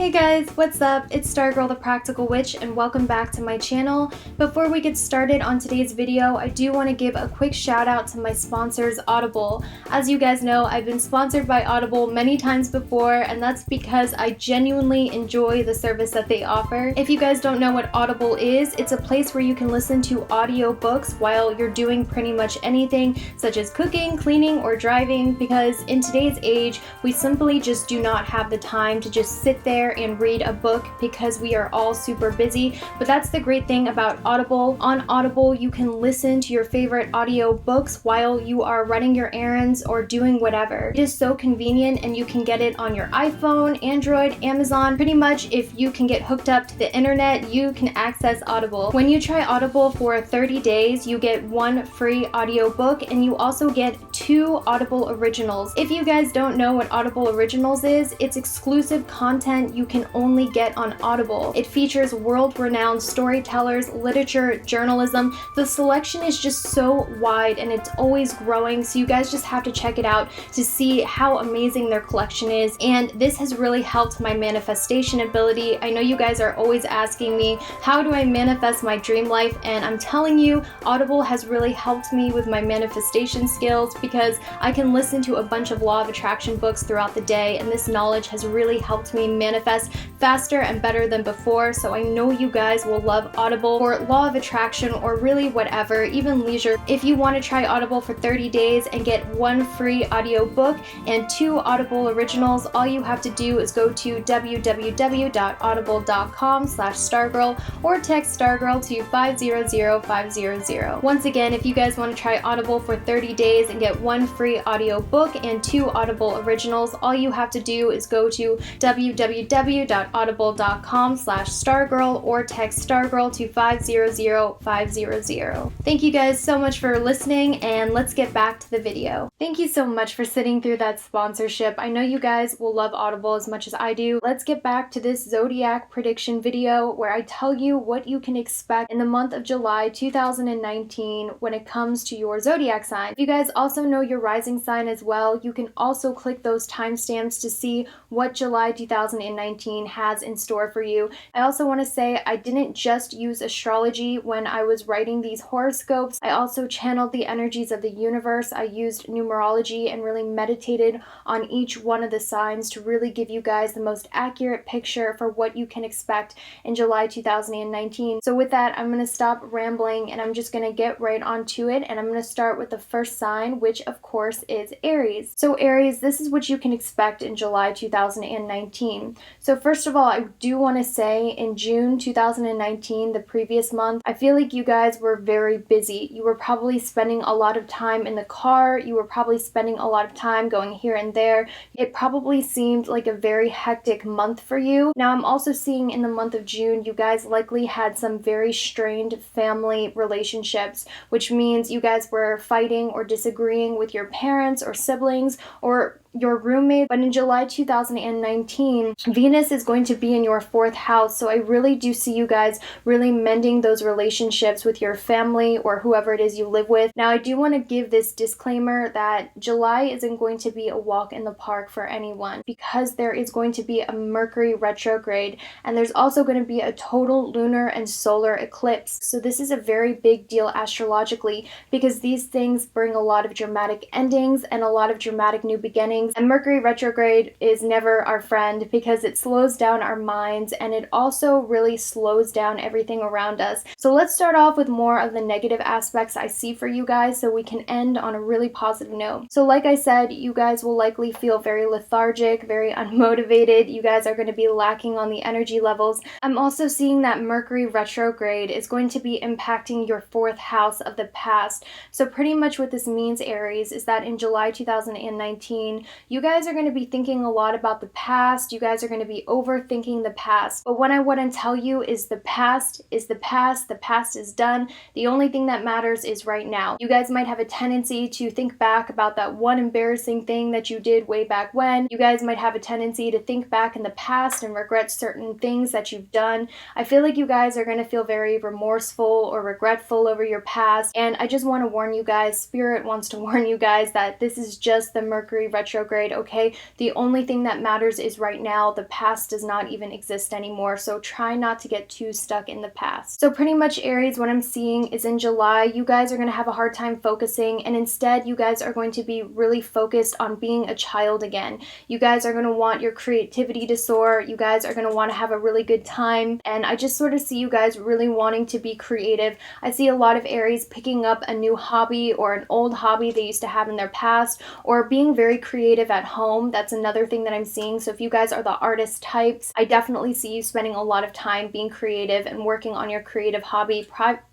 Hey guys, what's up? It's Stargirl.thepracticalwitch and welcome back to my channel. Before we get started on today's video, I do want to give a quick shout out to my sponsors, Audible. As you guys know, I've been sponsored by Audible many times before, and that's because I genuinely enjoy the service that they offer. If you guys don't know what Audible is, it's a place where you can listen to audio books while you're doing pretty much anything, such as cooking, cleaning, or driving, because in today's age, we simply just do not have the time to just sit there and read a book because we are all super busy. But that's the great thing about Audible. On Audible, you can listen to your favorite audio books while you are running your errands or doing whatever. It is so convenient, and you can get it on your iPhone, Android, Amazon. Pretty much if you can get hooked up to the internet, you can access Audible. When you try Audible for 30 days, you get one free audio book, and you also get 2 Audible originals. If you guys don't know what Audible Originals is, it's exclusive content you can only get on Audible. It features world-renowned storytellers, literature, journalism. The selection is just so wide and it's always growing, so you guys just have to check it out to see how amazing their collection is. And this has really helped my manifestation ability. I know you guys are always asking me, how do I manifest my dream life? And I'm telling you, Audible has really helped me with my manifestation skills because I can listen to a bunch of law of attraction books throughout the day, and this knowledge has really helped me manifest faster and better than before. So I know you guys will love Audible for law of attraction or really whatever, even leisure. If you want to try Audible for 30 days and get 1 free audio book and 2 Audible originals, all you have to do is go to www.audible.com/stargirl or text Stargirl to 500500. Once again, if you guys want to try Audible for 30 days and get 1 free audio book and 2 Audible originals, all you have to do is go to www.audible.com/stargirl or text Stargirl to 500500. Thank you guys so much for listening, and let's get back to the video. Thank you so much for sitting through that sponsorship. I know you guys will love Audible as much as I do. Let's get back to this zodiac prediction video where I tell you what you can expect in the month of July 2019 when it comes to your zodiac sign. If you guys also know your rising sign as well, you can also click those timestamps to see what July 2019 has in store for you. I also want to say I didn't just use astrology when I was writing these horoscopes. I also channeled the energies of the universe. I used numerology and really meditated on each one of the signs to really give you guys the most accurate picture for what you can expect in July 2019. So with that, I'm going to stop rambling and I'm just going to get right onto it, and I'm going to start with the first sign, which of course is Aries. So Aries, this is what you can expect in July 2019. So first of all, I do want to say in June 2019, the previous month, I feel like you guys were very busy. You were probably spending a lot of time in the car. You were probably spending a lot of time going here and there. It probably seemed like a very hectic month for you. Now, I'm also seeing in the month of June, you guys likely had some very strained family relationships, which means you guys were fighting or disagreeing with your parents or siblings or your roommate. But in July 2019, Venus is going to be in your 4th house, so I really do see you guys really mending those relationships with your family or whoever it is you live with. Now, I do want to give this disclaimer that July isn't going to be a walk in the park for anyone, because there is going to be a Mercury retrograde, and there's also going to be a total lunar and solar eclipse. So this is a very big deal astrologically, because these things bring a lot of dramatic endings and a lot of dramatic new beginnings. And Mercury retrograde is never our friend because it slows down our minds, and it also really slows down everything around us. So let's start off with more of the negative aspects I see for you guys so we can end on a really positive note. So like I said, you guys will likely feel very lethargic, very unmotivated. You guys are going to be lacking on the energy levels. I'm also seeing that Mercury retrograde is going to be impacting your 4th house of the past. So pretty much what this means, Aries, is that in July 2019, you guys are going to be thinking a lot about the past. You guys are going to be overthinking the past. But what I want to tell you is the past is the past. The past is done. The only thing that matters is right now. You guys might have a tendency to think back about that one embarrassing thing that you did way back when. You guys might have a tendency to think back in the past and regret certain things that you've done. I feel like you guys are going to feel very remorseful or regretful over your past. And I just want to warn you guys, Spirit wants to warn you guys that this is just the Mercury retrograde retrograde, okay? The only thing that matters is right now. The past does not even exist anymore, so try not to get too stuck in the past. So pretty much, Aries, what I'm seeing is in July, you guys are going to have a hard time focusing, and instead you guys are going to be really focused on being a child again. You guys are going to want your creativity to soar. You guys are going to want to have a really good time, and I just sort of see you guys really wanting to be creative. I see a lot of Aries picking up a new hobby or an old hobby they used to have in their past, or being very creative at home. That's another thing that I'm seeing. So if you guys are the artist types, I definitely see you spending a lot of time being creative and working on your creative hobby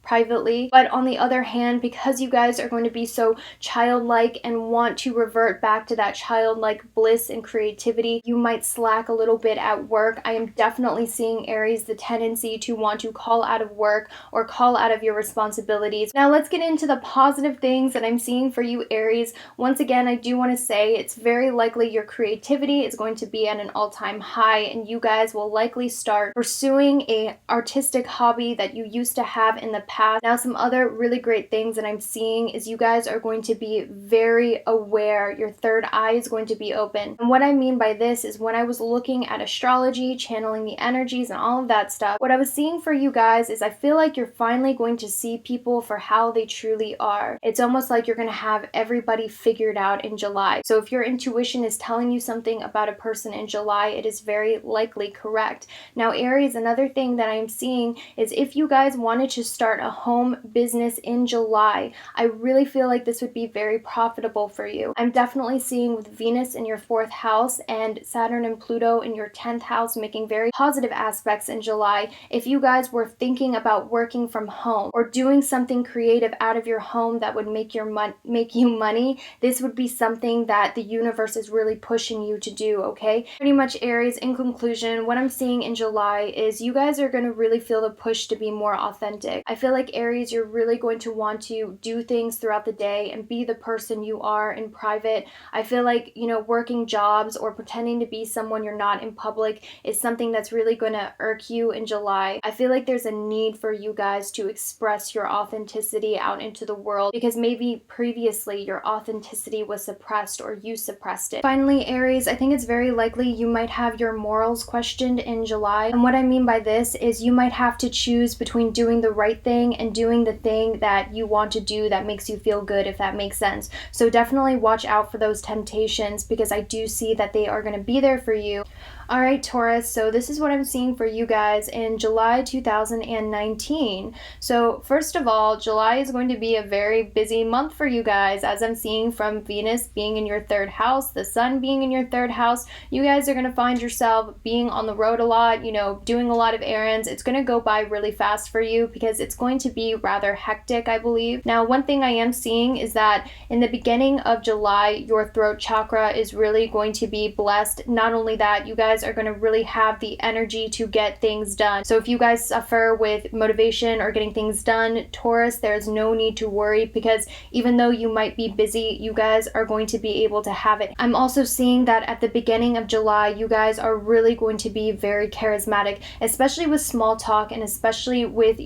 privately. But on the other hand, because you guys are going to be so childlike and want to revert back to that childlike bliss and creativity, you might slack a little bit at work. I am definitely seeing, Aries, the tendency to want to call out of work or call out of your responsibilities. Now let's get into the positive things that I'm seeing for you, Aries. Once again, I do want to say it's very likely your creativity is going to be at an all-time high, and you guys will likely start pursuing an artistic hobby that you used to have in the past. Now, some other really great things that I'm seeing is you guys are going to be very aware. Your third eye is going to be open. And what I mean by this is, when I was looking at astrology, channeling the energies and all of that stuff, what I was seeing for you guys is I feel like you're finally going to see people for how they truly are. It's almost like you're going to have everybody figured out in July. So if your intuition is telling you something about a person in July, it is very likely correct. Now, Aries, another thing that I'm seeing is if you guys wanted to start a home business in July, I really feel like this would be very profitable for you. I'm definitely seeing with Venus in your 4th house and Saturn and Pluto in your 10th house making very positive aspects in July. If you guys were thinking about working from home or doing something creative out of your home that would make you money, this would be something that the universe is really pushing you to do, okay? Pretty much, Aries, in conclusion, what I'm seeing in July is you guys are going to really feel the push to be more authentic. I feel like, Aries, you're really going to want to do things throughout the day and be the person you are in private. I feel like, working jobs or pretending to be someone you're not in public is something that's really going to irk you in July. I feel like there's a need for you guys to express your authenticity out into the world, because maybe previously your authenticity was suppressed or you suppressed it. Finally, Aries, I think it's very likely you might have your morals questioned in July. And what I mean by this is you might have to choose between doing the right thing and doing the thing that you want to do that makes you feel good, if that makes sense. So definitely watch out for those temptations, because I do see that they are going to be there for you. All right, Taurus, so this is what I'm seeing for you guys in July 2019. So first of all, July is going to be a very busy month for you guys, as I'm seeing from Venus being in your 3rd house, the sun being in your 3rd house. You guys are going to find yourself being on the road a lot, doing a lot of errands. It's going to go by really fast for you because it's going to be rather hectic, I believe. Now, one thing I am seeing is that in the beginning of July, your throat chakra is really going to be blessed. Not only that, you guys are going to really have the energy to get things done. So if you guys suffer with motivation or getting things done, Taurus, there's no need to worry, because even though you might be busy, you guys are going to be able to have it. I'm also seeing that at the beginning of July, you guys are really going to be very charismatic, especially with small talk, and especially with,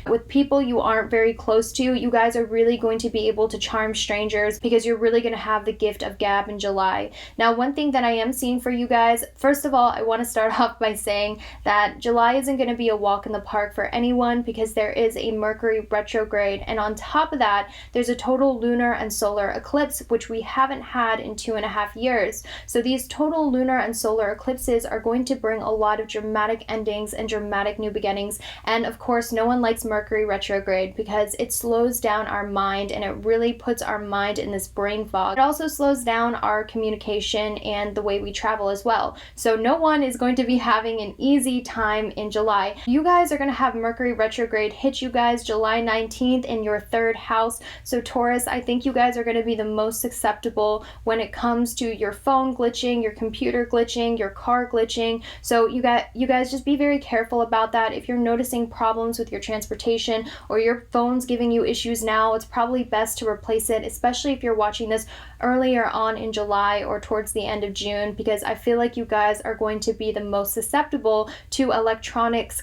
with people you aren't very close to. You guys are really going to be able to charm strangers, because you're really going to have the gift of gab in July. Now, one thing that I am seeing for you guys, first of all, I want to start off by saying that July isn't going to be a walk in the park for anyone, because there is a Mercury retrograde, and on top of that, there's a total lunar and solar eclipse, which we haven't had in 2.5 years. So these total lunar and solar eclipses are going to bring a lot of dramatic endings and dramatic new beginnings, and of course, no one likes Mercury retrograde because it slows down our mind, and it really puts our mind in this brain fog. It also slows down our communication and the way we travel as well. So no one is going to be having an easy time in July. You guys are going to have Mercury retrograde hit you guys July 19th in your 3rd house. So Taurus, I think you guys are going to be the most susceptible when it comes to your phone glitching, your computer glitching, your car glitching. So you guys just be very careful about that. If you're noticing problems with your transportation or your phone's giving you issues now, it's probably best to replace it, especially if you're watching this earlier on in July or towards the end of June, because I feel like you guys are going to be the most susceptible to electronics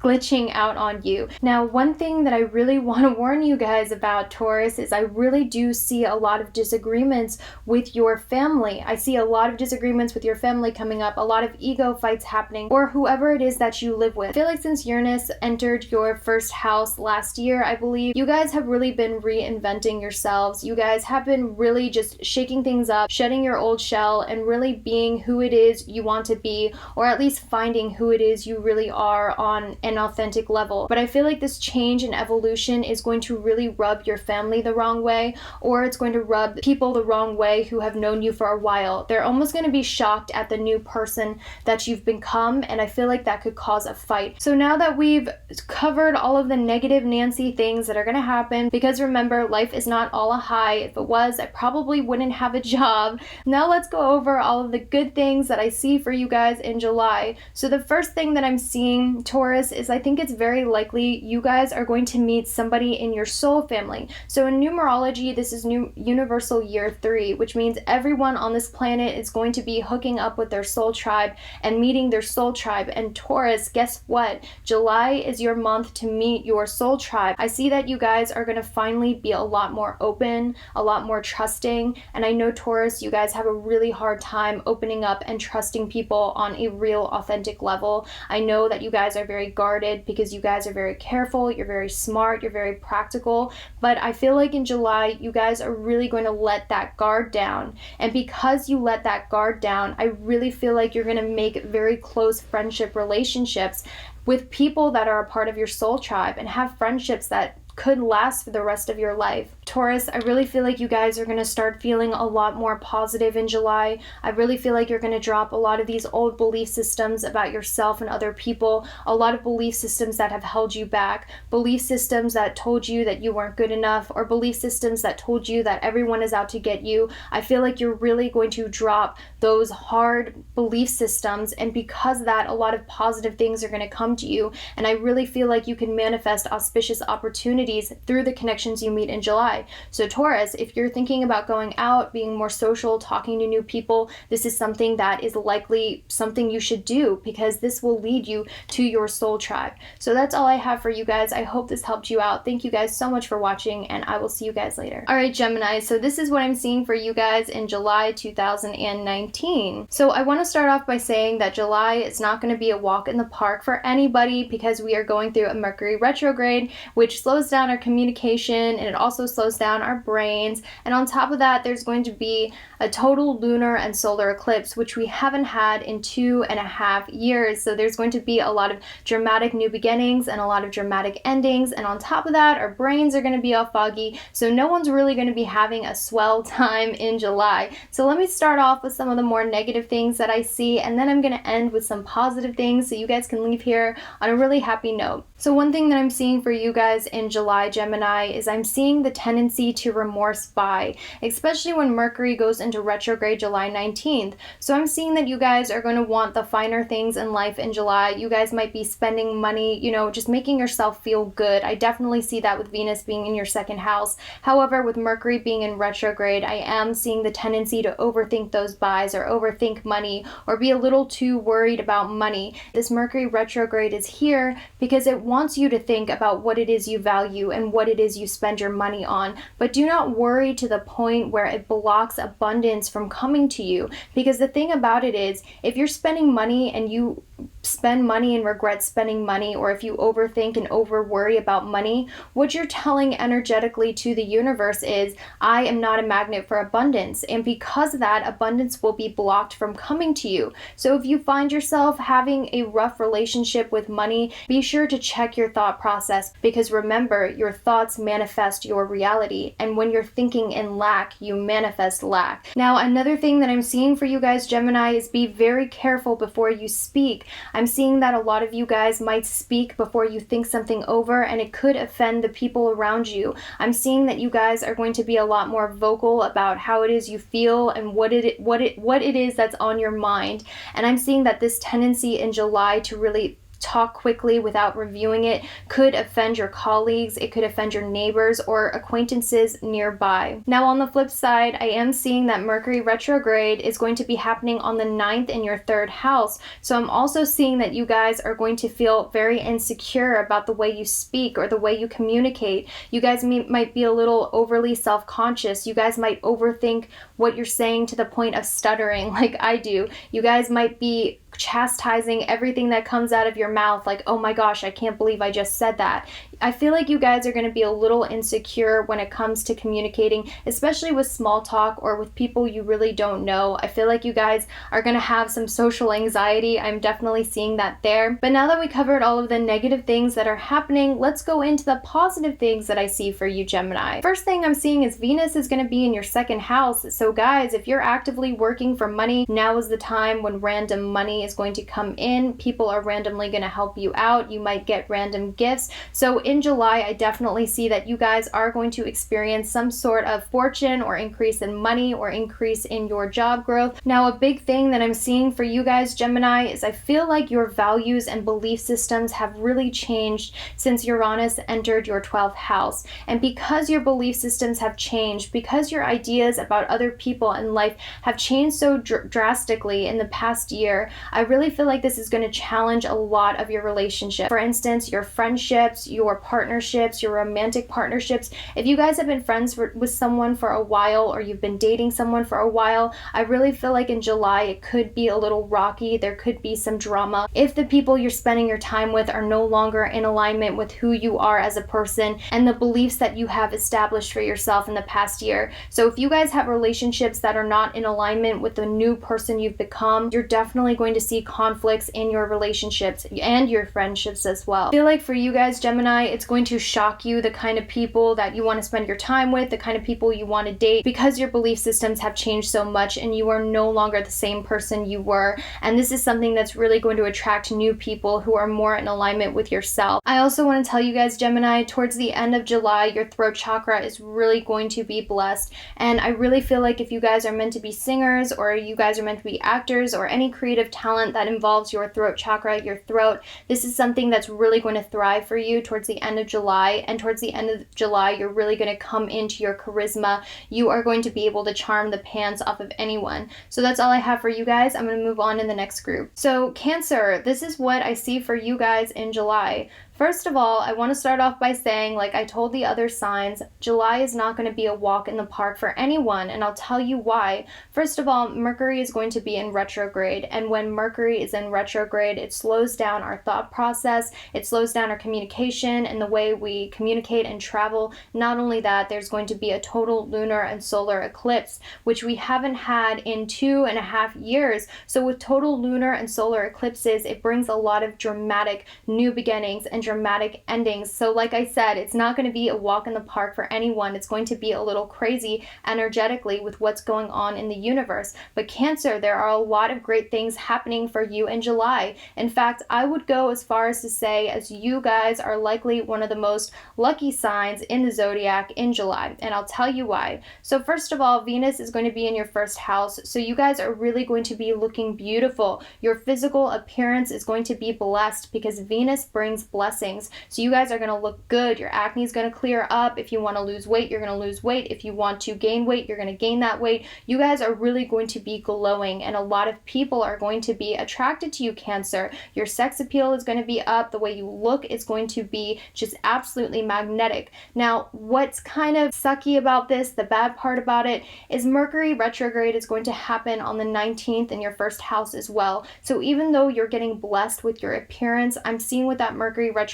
glitching out on you. Now, one thing that I really want to warn you guys about, Taurus, is I really do see a lot of disagreements with your family. I see a lot of disagreements with your family coming up, a lot of ego fights happening, or whoever it is that you live with. I feel like since Uranus entered your first house last year, I believe, you guys have really been reinventing yourselves. You guys have been really just shaking things up, shedding your old shell, and really being who it is you want to be, or at least finding who it is you really are on an authentic level. But I feel like this change and evolution is going to really rub your family the wrong way, or it's going to rub people the wrong way who have known you for a while. They're almost going to be shocked at the new person that you've become, and I feel like that could cause a fight. So now that we've covered all of the negative Nancy things that are going to happen, because remember, life is not all a high. If it was, I probably wouldn't have a job. Now let's go over all of the good things that I see for you guys in July. So the first thing that I'm seeing, Taurus, is I think it's very likely you guys are going to meet somebody in your soul family. So in numerology, this is new universal year 3, which means everyone on this planet is going to be hooking up with their soul tribe and meeting their soul tribe. And Taurus, guess what? July is your month to meet your soul tribe. I see that you guys are going to finally be a lot more open, a lot more trusting. And I know, Taurus, you guys have a really hard time opening up and trusting people on a real authentic level. I know that you guys are very guarded because you guys are very careful, you're very smart, you're very practical, but I feel like in July you guys are really going to let that guard down. And because you let that guard down, I really feel like you're going to make very close friendship relationships with people that are a part of your soul tribe and have friendships that could last for the rest of your life. Taurus, I really feel like you guys are going to start feeling a lot more positive in July. I really feel like you're going to drop a lot of these old belief systems about yourself and other people, a lot of belief systems that have held you back, belief systems that told you that you weren't good enough, or belief systems that told you that everyone is out to get you. I feel like you're really going to drop those hard belief systems, and because of that, a lot of positive things are going to come to you, and I really feel like you can manifest auspicious opportunities through the connections you meet in July. So Taurus, if you're thinking about going out, being more social, talking to new people, this is something that is likely something you should do because this will lead you to your soul tribe. So that's all I have for you guys. I hope this helped you out. Thank you guys so much for watching, and I will see you guys later. All right, Gemini, so this is what I'm seeing for you guys in July 2019. So I want to start off by saying that July is not going to be a walk in the park for anybody because we are going through a Mercury retrograde, which slows down our communication, and it also slows down our brains. And on top of that, there's going to be a total lunar and solar eclipse, which we haven't had in 2.5 years. So there's going to be a lot of dramatic new beginnings and a lot of dramatic endings. And on top of that, our brains are going to be all foggy. So no one's really going to be having a swell time in July. So let me start off with some of the more negative things that I see, and then I'm going to end with some positive things so you guys can leave here on a really happy note. So one thing that I'm seeing for you guys in July, Gemini, is I'm seeing the tendency to remorse buy, especially when Mercury goes into retrograde July 19th. So I'm seeing that you guys are going to want the finer things in life in July. You guys might be spending money, you know, just making yourself feel good. I definitely see that with Venus being in your second house. However, with Mercury being in retrograde, I am seeing the tendency to overthink those buys or overthink money or be a little too worried about money. This Mercury retrograde is here because it wants you to think about what it is you value and what it is you spend your money on, but do not worry to the point where it blocks abundance from coming to you. Because the thing about it is, if you're spending money and you spend money and regret spending money, or if you overthink and over worry about money, what you're telling energetically to the universe is, I am not a magnet for abundance, and because of that, abundance will be blocked from coming to you. So if you find yourself having a rough relationship with money, be sure to check your thought process, because remember, your thoughts manifest your reality, and when you're thinking in lack, you manifest lack. Now, another thing that I'm seeing for you guys, Gemini, is be very careful before you speak. I'm seeing that a lot of you guys might speak before you think something over, and it could offend the people around you. I'm seeing that you guys are going to be a lot more vocal about how it is you feel and what it is that's on your mind. And I'm seeing that this tendency in July to really talk quickly without reviewing it could offend your colleagues, it could offend your neighbors or acquaintances nearby. Now on the flip side, I am seeing that Mercury retrograde is going to be happening on the 9th in your 3rd house. So I'm also seeing that you guys are going to feel very insecure about the way you speak or the way you communicate. You guys might be a little overly self-conscious. You guys might overthink what you're saying to the point of stuttering like I do. You guys might be chastising everything that comes out of your mouth, like, oh my gosh, I can't believe I just said that. I feel like you guys are going to be a little insecure when it comes to communicating, especially with small talk or with people you really don't know. I feel like you guys are going to have some social anxiety. I'm definitely seeing that there. But now that we covered all of the negative things that are happening, let's go into the positive things that I see for you, Gemini. First thing I'm seeing is Venus is going to be in your 2nd house. So guys, if you're actively working for money, now is the time when random money is going to come in. People are randomly going to help you out. You might get random gifts. So in July, I definitely see that you guys are going to experience some sort of fortune or increase in money or increase in your job growth. Now, a big thing that I'm seeing for you guys, Gemini, is I feel like your values and belief systems have really changed since Uranus entered your 12th house. And because your belief systems have changed, because your ideas about other people and life have changed so drastically in the past year, I really feel like this is going to challenge a lot of your relationship. For instance, your friendships, your partnerships, your romantic partnerships. If you guys have been friends with someone for a while or you've been dating someone for a while, I really feel like in July it could be a little rocky. There could be some drama if the people you're spending your time with are no longer in alignment with who you are as a person and the beliefs that you have established for yourself in the past year. So if you guys have relationships that are not in alignment with the new person you've become, you're definitely going to see conflicts in your relationships and your friendships as well. I feel like for you guys, Gemini, it's going to shock you the kind of people that you want to spend your time with, the kind of people you want to date, because your belief systems have changed so much and you are no longer the same person you were. And this is something that's really going to attract new people who are more in alignment with yourself. I also want to tell you guys, Gemini, towards the end of July, your throat chakra is really going to be blessed. And I really feel like if you guys are meant to be singers or you guys are meant to be actors or any creative talent that involves your throat chakra, your throat, this is something that's really going to thrive for you towards the end of July. And towards the end of July, you're really going to come into your charisma. You are going to be able to charm the pants off of anyone. So that's all I have for you guys. I'm going to move on in the next group. So Cancer, this is what I see for you guys in July. First of all, I want to start off by saying, like I told the other signs, July is not going to be a walk in the park for anyone, and I'll tell you why. First of all, Mercury is going to be in retrograde, and when Mercury is in retrograde, it slows down our thought process, it slows down our communication and the way we communicate and travel. Not only that, there's going to be a total lunar and solar eclipse, which we haven't had in 2.5 years. So with total lunar and solar eclipses, it brings a lot of dramatic new beginnings and dramatic endings. So like I said, it's not going to be a walk in the park for anyone. It's going to be a little crazy energetically with what's going on in the universe. But Cancer, there are a lot of great things happening for you in July. In fact, I would go as far as to say as you guys are likely one of the most lucky signs in the zodiac in July. And I'll tell you why. So first of all, Venus is going to be in your 1st house. So you guys are really going to be looking beautiful. Your physical appearance is going to be blessed because Venus brings blessings. So you guys are going to look good. Your acne is going to clear up. If you want to lose weight, you're going to lose weight. If you want to gain weight, you're going to gain that weight. You guys are really going to be glowing, and a lot of people are going to be attracted to you, Cancer. Your sex appeal is going to be up. The way you look is going to be just absolutely magnetic. Now, what's kind of sucky about this, the bad part about it, is Mercury retrograde is going to happen on the 19th in your 1st house as well. So even though you're getting blessed with your appearance, I'm seeing with that Mercury retrograde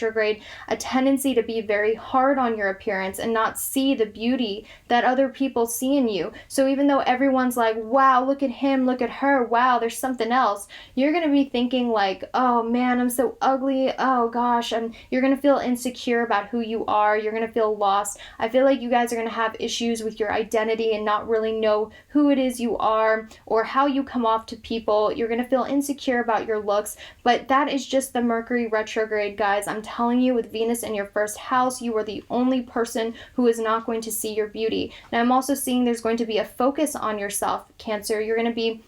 a tendency to be very hard on your appearance and not see the beauty that other people see in you. So even though everyone's like, wow, look at him, look at her, wow, there's something else, you're going to be thinking like, oh man, I'm so ugly, oh gosh, and you're going to feel insecure about who you are, you're going to feel lost. I feel like you guys are going to have issues with your identity and not really know who it is you are or how you come off to people. You're going to feel insecure about your looks, but that is just the Mercury retrograde, guys. I'm telling you, with Venus in your 1st house, you are the only person who is not going to see your beauty. Now, I'm also seeing there's going to be a focus on yourself, Cancer. You're going to be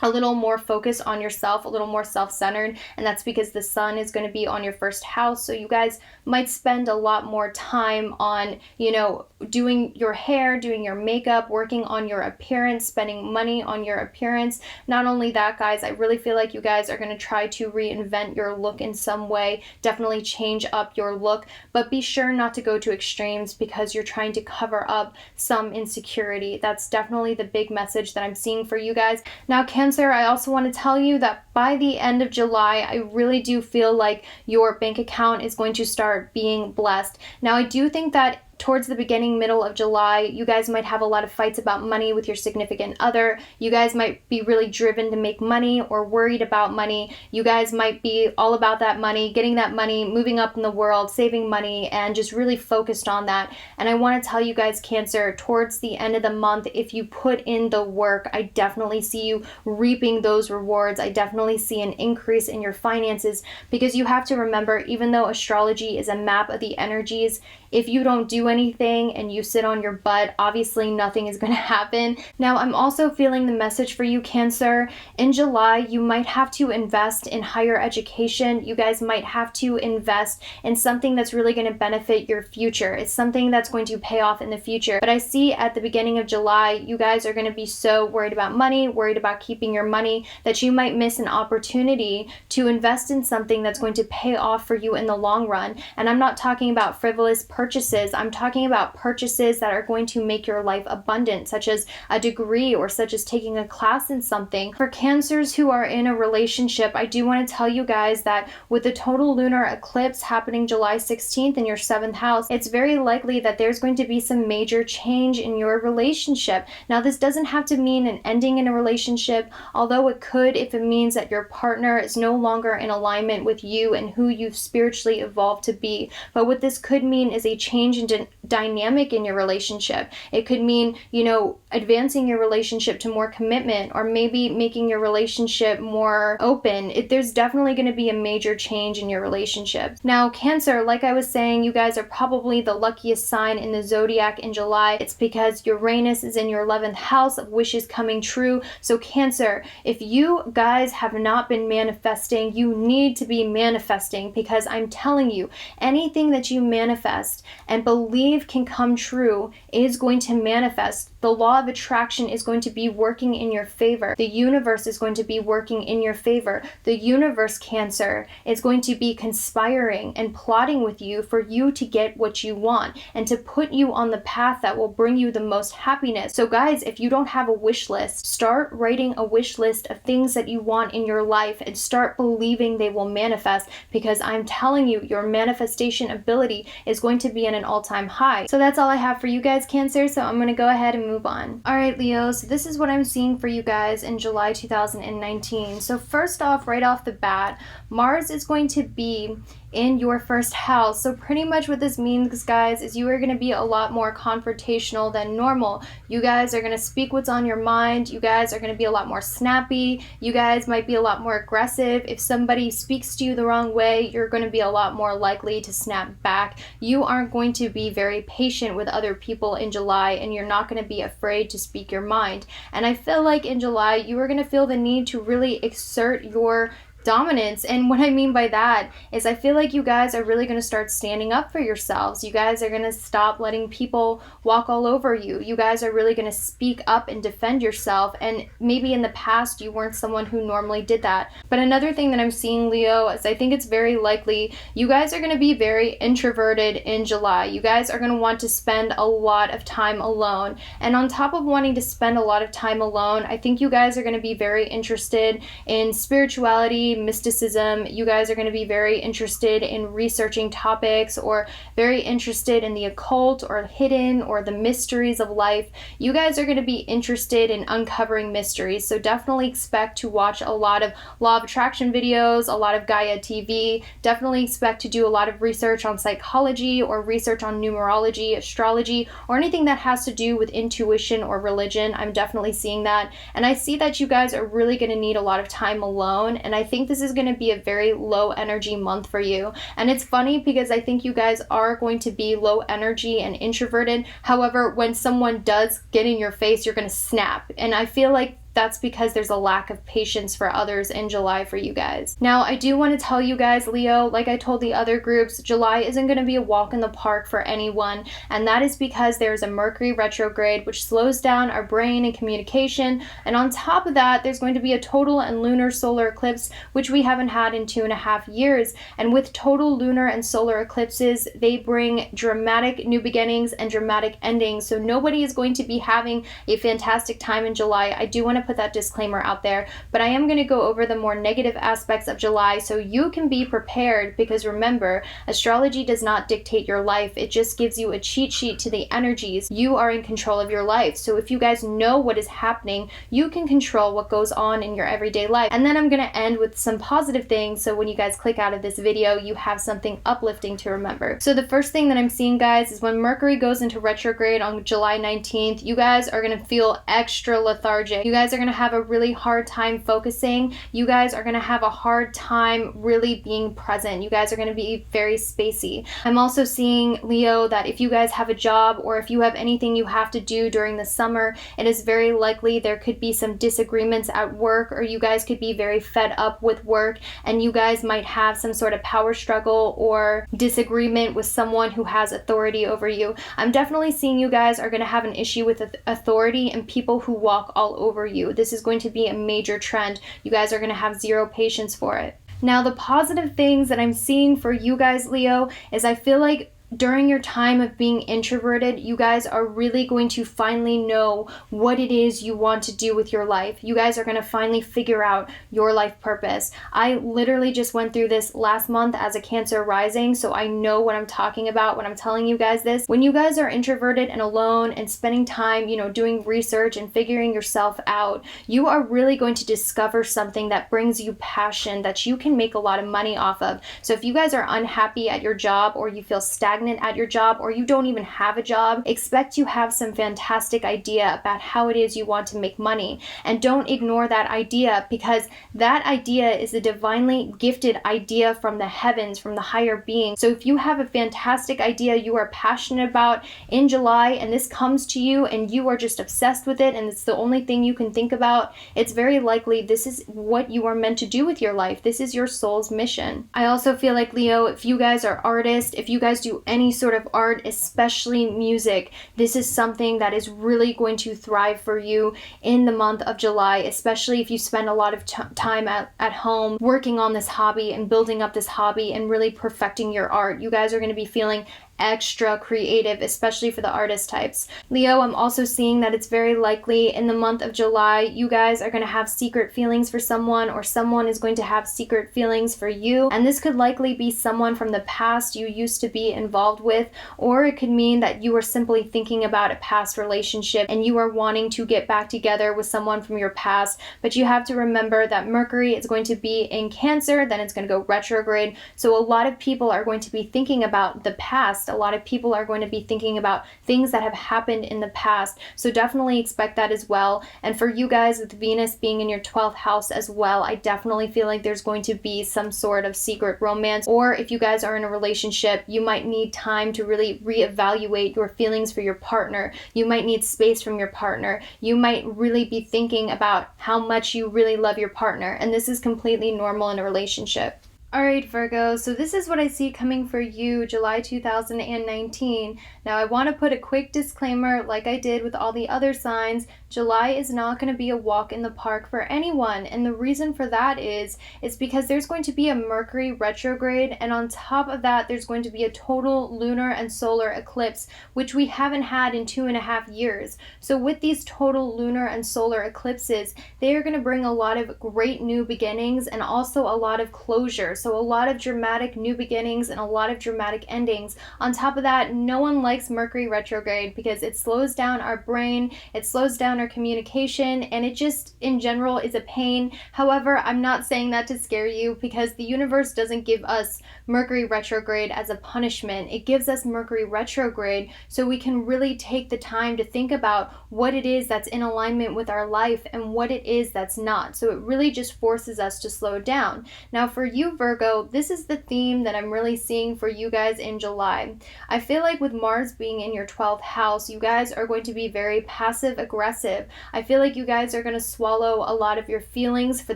a little more focused on yourself, a little more self-centered, and that's because the sun is going to be on your first house. So you guys might spend a lot more time on, you know, doing your hair, doing your makeup, working on your appearance, spending money on your appearance. Not only that, guys, I really feel like you guys are going to try to reinvent your look in some way, definitely change up your look, but be sure not to go to extremes because you're trying to cover up some insecurity. That's definitely the big message that I'm seeing for you guys. Now, Cancer, I also want to tell you that by the end of July, I really do feel like your bank account is going to start being blessed. Now, I do think that towards the beginning, middle of July, you guys might have a lot of fights about money with your significant other. You guys might be really driven to make money or worried about money. You guys might be all about that money, getting that money, moving up in the world, saving money, and just really focused on that. And I want to tell you guys, Cancer, towards the end of the month, if you put in the work, I definitely see you reaping those rewards. I definitely see an increase in your finances, because you have to remember, even though astrology is a map of the energies, if you don't do anything and you sit on your butt, obviously nothing is going to happen. Now, I'm also feeling the message for you, Cancer. In July, you might have to invest in higher education. You guys might have to invest in something that's really going to benefit your future. It's something that's going to pay off in the future. But I see at the beginning of July, you guys are going to be so worried about money, worried about keeping your money, that you might miss an opportunity to invest in something that's going to pay off for you in the long run. And I'm not talking about frivolous purchases. I'm talking about purchases that are going to make your life abundant, such as a degree or such as taking a class in something. For Cancers who are in a relationship, I do want to tell you guys that with the total lunar eclipse happening July 16th in your 7th house, it's very likely that there's going to be some major change in your relationship. Now, this doesn't have to mean an ending in a relationship, although it could if it means that your partner is no longer in alignment with you and who you've spiritually evolved to be. But what this could mean is a change in dynamic in your relationship. It could mean, you know, advancing your relationship to more commitment, or maybe making your relationship more open. There's definitely going to be a major change in your relationship. Now, Cancer, like I was saying, you guys are probably the luckiest sign in the zodiac in July. It's because Uranus is in your 11th house of wishes coming true. So Cancer, if you guys have not been manifesting, you need to be manifesting, because I'm telling you, anything that you manifest and believe can come true is going to manifest. The law of attraction is going to be working in your favor. The universe is going to be working in your favor. The universe, Cancer, is going to be conspiring and plotting with you for you to get what you want and to put you on the path that will bring you the most happiness. So guys, if you don't have a wish list, start writing a wish list of things that you want in your life and start believing they will manifest, because I'm telling you, your manifestation ability is going to be at an all-time high. So that's all I have for you guys, Cancer, so I'm going to go ahead and move on. All right, Leo, so this is what I'm seeing for you guys in July 2019. So first off, right off the bat, Mars is going to be in your first house. So pretty much what this means, guys, is you are going to be a lot more confrontational than normal. You guys are going to speak what's on your mind. You guys are going to be a lot more snappy. You guys might be a lot more aggressive. If somebody speaks to you the wrong way, you're going to be a lot more likely to snap back. You aren't going to be very patient with other people in July, and you're not going to be afraid to speak your mind. And I feel like in July, you are going to feel the need to really exert your dominance. And what I mean by that is I feel like you guys are really going to start standing up for yourselves. You guys are going to stop letting people walk all over you. You guys are really going to speak up and defend yourself. And maybe in the past you weren't someone who normally did that. But another thing that I'm seeing, Leo, is I think it's very likely you guys are going to be very introverted in July. You guys are going to want to spend a lot of time alone. And on top of wanting to spend a lot of time alone, I think you guys are going to be very interested in spirituality, mysticism. You guys are going to be very interested in researching topics, or very interested in the occult or hidden or the mysteries of life. You guys are going to be interested in uncovering mysteries. So definitely expect to watch a lot of law of attraction videos, a lot of Gaia TV. Definitely expect to do a lot of research on psychology or research on numerology, astrology, or anything that has to do with intuition or religion. I'm definitely seeing that. And I see that you guys are really going to need a lot of time alone. And I think this is going to be a very low energy month for you. And it's funny because I think you guys are going to be low energy and introverted. However, when someone does get in your face, you're going to snap. And I feel like that's because there's a lack of patience for others in July for you guys. Now, I do want to tell you guys, Leo, like I told the other groups, July isn't going to be a walk in the park for anyone, and that is because there's a Mercury retrograde, which slows down our brain and communication, and on top of that, there's going to be a total and lunar solar eclipse, which we haven't had in 2.5 years, and with total lunar and solar eclipses, they bring dramatic new beginnings and dramatic endings, so nobody is going to be having a fantastic time in July. I do want to put that disclaimer out there, but I am going to go over the more negative aspects of July so you can be prepared, because remember, astrology does not dictate your life. It just gives you a cheat sheet to the energies. You are in control of your life. So if you guys know what is happening, you can control what goes on in your everyday life. And then I'm going to end with some positive things, so when you guys click out of this video, you have something uplifting to remember. So the first thing that I'm seeing, guys, is when Mercury goes into retrograde on July 19th, you guys are going to feel extra lethargic. You guys are going to have a really hard time focusing. You guys are going to have a hard time really being present. You guys are going to be very spacey. I'm also seeing, Leo, that if you guys have a job or if you have anything you have to do during the summer, it is very likely there could be some disagreements at work, or you guys could be very fed up with work and you guys might have some sort of power struggle or disagreement with someone who has authority over you. I'm definitely seeing you guys are going to have an issue with authority and people who walk all over you. This is going to be a major trend. You guys are going to have zero patience for it. Now, the positive things that I'm seeing for you guys, Leo, is I feel like during your time of being introverted, you guys are really going to finally know what it is you want to do with your life. You guys are going to finally figure out your life purpose. I literally just went through this last month as a Cancer rising, so I know what I'm talking about when I'm telling you guys this. When you guys are introverted and alone and spending time, doing research and figuring yourself out, you are really going to discover something that brings you passion that you can make a lot of money off of. So if you guys are unhappy at your job, or you feel stagnant at your job, or you don't even have a job, expect you have some fantastic idea about how it is you want to make money. And don't ignore that idea, because that idea is a divinely gifted idea from the heavens, from the higher being. So if you have a fantastic idea you are passionate about in July, and this comes to you and you are just obsessed with it and it's the only thing you can think about, it's very likely this is what you are meant to do with your life. This is your soul's mission. I also feel like, Leo, if you guys are artists, if you guys do any sort of art, especially music, this is something that is really going to thrive for you in the month of July, especially if you spend a lot of time at home working on this hobby and building up this hobby and really perfecting your art. You guys are going to be feeling extra creative, especially for the artist types. Leo, I'm also seeing that it's very likely in the month of July, you guys are going to have secret feelings for someone, or someone is going to have secret feelings for you. And this could likely be someone from the past you used to be involved with, or it could mean that you are simply thinking about a past relationship and you are wanting to get back together with someone from your past. But you have to remember that Mercury is going to be in Cancer, then it's going to go retrograde. So a lot of people are going to be thinking about the past. A lot of people are going to be thinking about things that have happened in the past. So definitely expect that as well. And for you guys, with Venus being in your 12th house as well, I definitely feel like there's going to be some sort of secret romance. Or if you guys are in a relationship, you might need time to really reevaluate your feelings for your partner. You might need space from your partner. You might really be thinking about how much you really love your partner. And this is completely normal in a relationship. Alright, Virgo, so this is what I see coming for you July 2019. Now, I want to put a quick disclaimer, like I did with all the other signs. July is not going to be a walk in the park for anyone, and the reason for that is because there's going to be a Mercury retrograde, and on top of that, there's going to be a total lunar and solar eclipse, which we haven't had in 2.5 years. So with these total lunar and solar eclipses, they are going to bring a lot of great new beginnings and also a lot of closure. So a lot of dramatic new beginnings and a lot of dramatic endings. On top of that, no one likes Mercury retrograde because it slows down our brain, it slows down our communication, and it just in general is a pain. However, I'm not saying that to scare you, because the universe doesn't give us Mercury retrograde as a punishment. It gives us Mercury retrograde so we can really take the time to think about what it is that's in alignment with our life and what it is that's not. So it really just forces us to slow down. Now for you, Virgo, this is the theme that I'm really seeing for you guys in July. I feel like with Mars being in your 12th house, you guys are going to be very passive aggressive. I feel like you guys are going to swallow a lot of your feelings for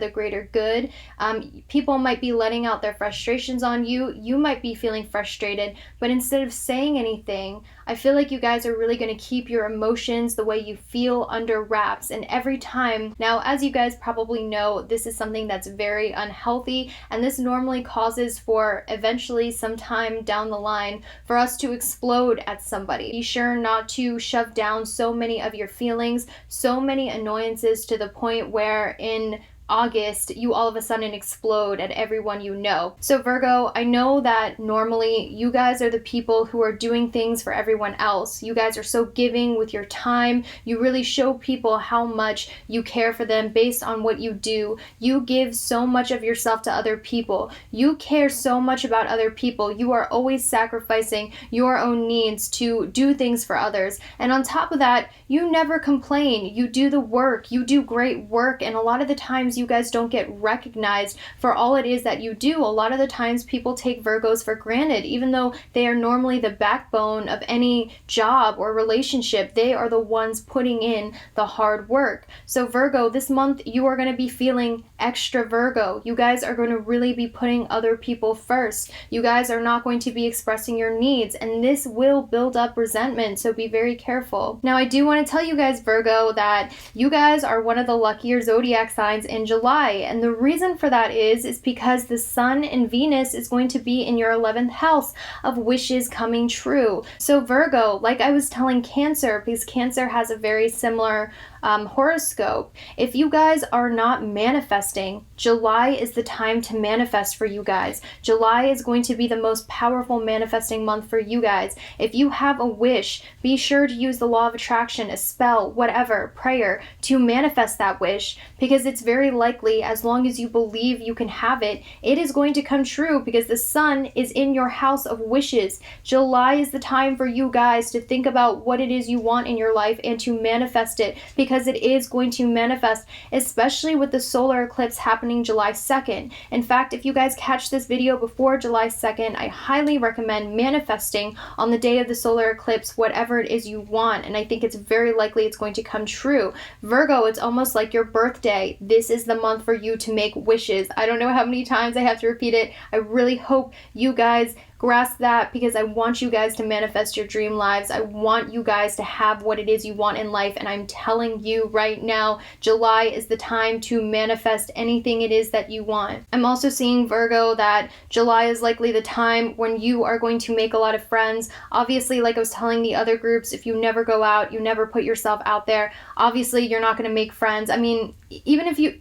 the greater good. People might be letting out their frustrations on you. You might be feeling frustrated, but instead of saying anything, I feel like you guys are really going to keep your emotions the way you feel under wraps. And every time, now as you guys probably know, this is something that's very unhealthy, and this normally causes for eventually sometime down the line for us to explode at somebody. Be sure not to shove down so many of your feelings, so many annoyances to the point where in August, you all of a sudden explode at everyone you know. So Virgo, I know that normally you guys are the people who are doing things for everyone else. You guys are so giving with your time. You really show people how much you care for them based on what you do. You give so much of yourself to other people. You care so much about other people. You are always sacrificing your own needs to do things for others. And on top of that, you never complain. You do the work. You do great work. And a lot of the times you guys don't get recognized for all it is that you do. A lot of the times people take Virgos for granted, even though they are normally the backbone of any job or relationship. They are the ones putting in the hard work. So Virgo, this month you are going to be feeling extra Virgo. You guys are going to really be putting other people first. You guys are not going to be expressing your needs, and this will build up resentment, so be very careful. Now I do want to tell you guys, Virgo, that you guys are one of the luckier zodiac signs in July, and the reason for that is because the Sun and Venus is going to be in your 11th house of wishes coming true. So Virgo, like I was telling Cancer, because Cancer has a very similar horoscope, if you guys are not manifesting, July is the time to manifest for you guys. July is going to be the most powerful manifesting month for you guys. If you have a wish, be sure to use the law of attraction, a spell, whatever, prayer to manifest that wish, because it's very likely, as long as you believe you can have it, it is going to come true because the Sun is in your house of wishes. July is the time for you guys to think about what it is you want in your life and to manifest it, because it is going to manifest, especially with the solar eclipse happening July 2nd. In fact, if you guys catch this video before July 2nd, I highly recommend manifesting on the day of the solar eclipse whatever it is you want, and I think it's very likely it's going to come true. Virgo, it's almost like your birthday. This is the month for you to make wishes. I don't know how many times I have to repeat it. I really hope you guys grasp that, because I want you guys to manifest your dream lives. I want you guys to have what it is you want in life, and I'm telling you right now, July is the time to manifest anything it is that you want. I'm also seeing, Virgo, that July is likely the time when you are going to make a lot of friends. Obviously, like I was telling the other groups, if you never go out, you never put yourself out there, obviously you're not going to make friends. I mean, even if you,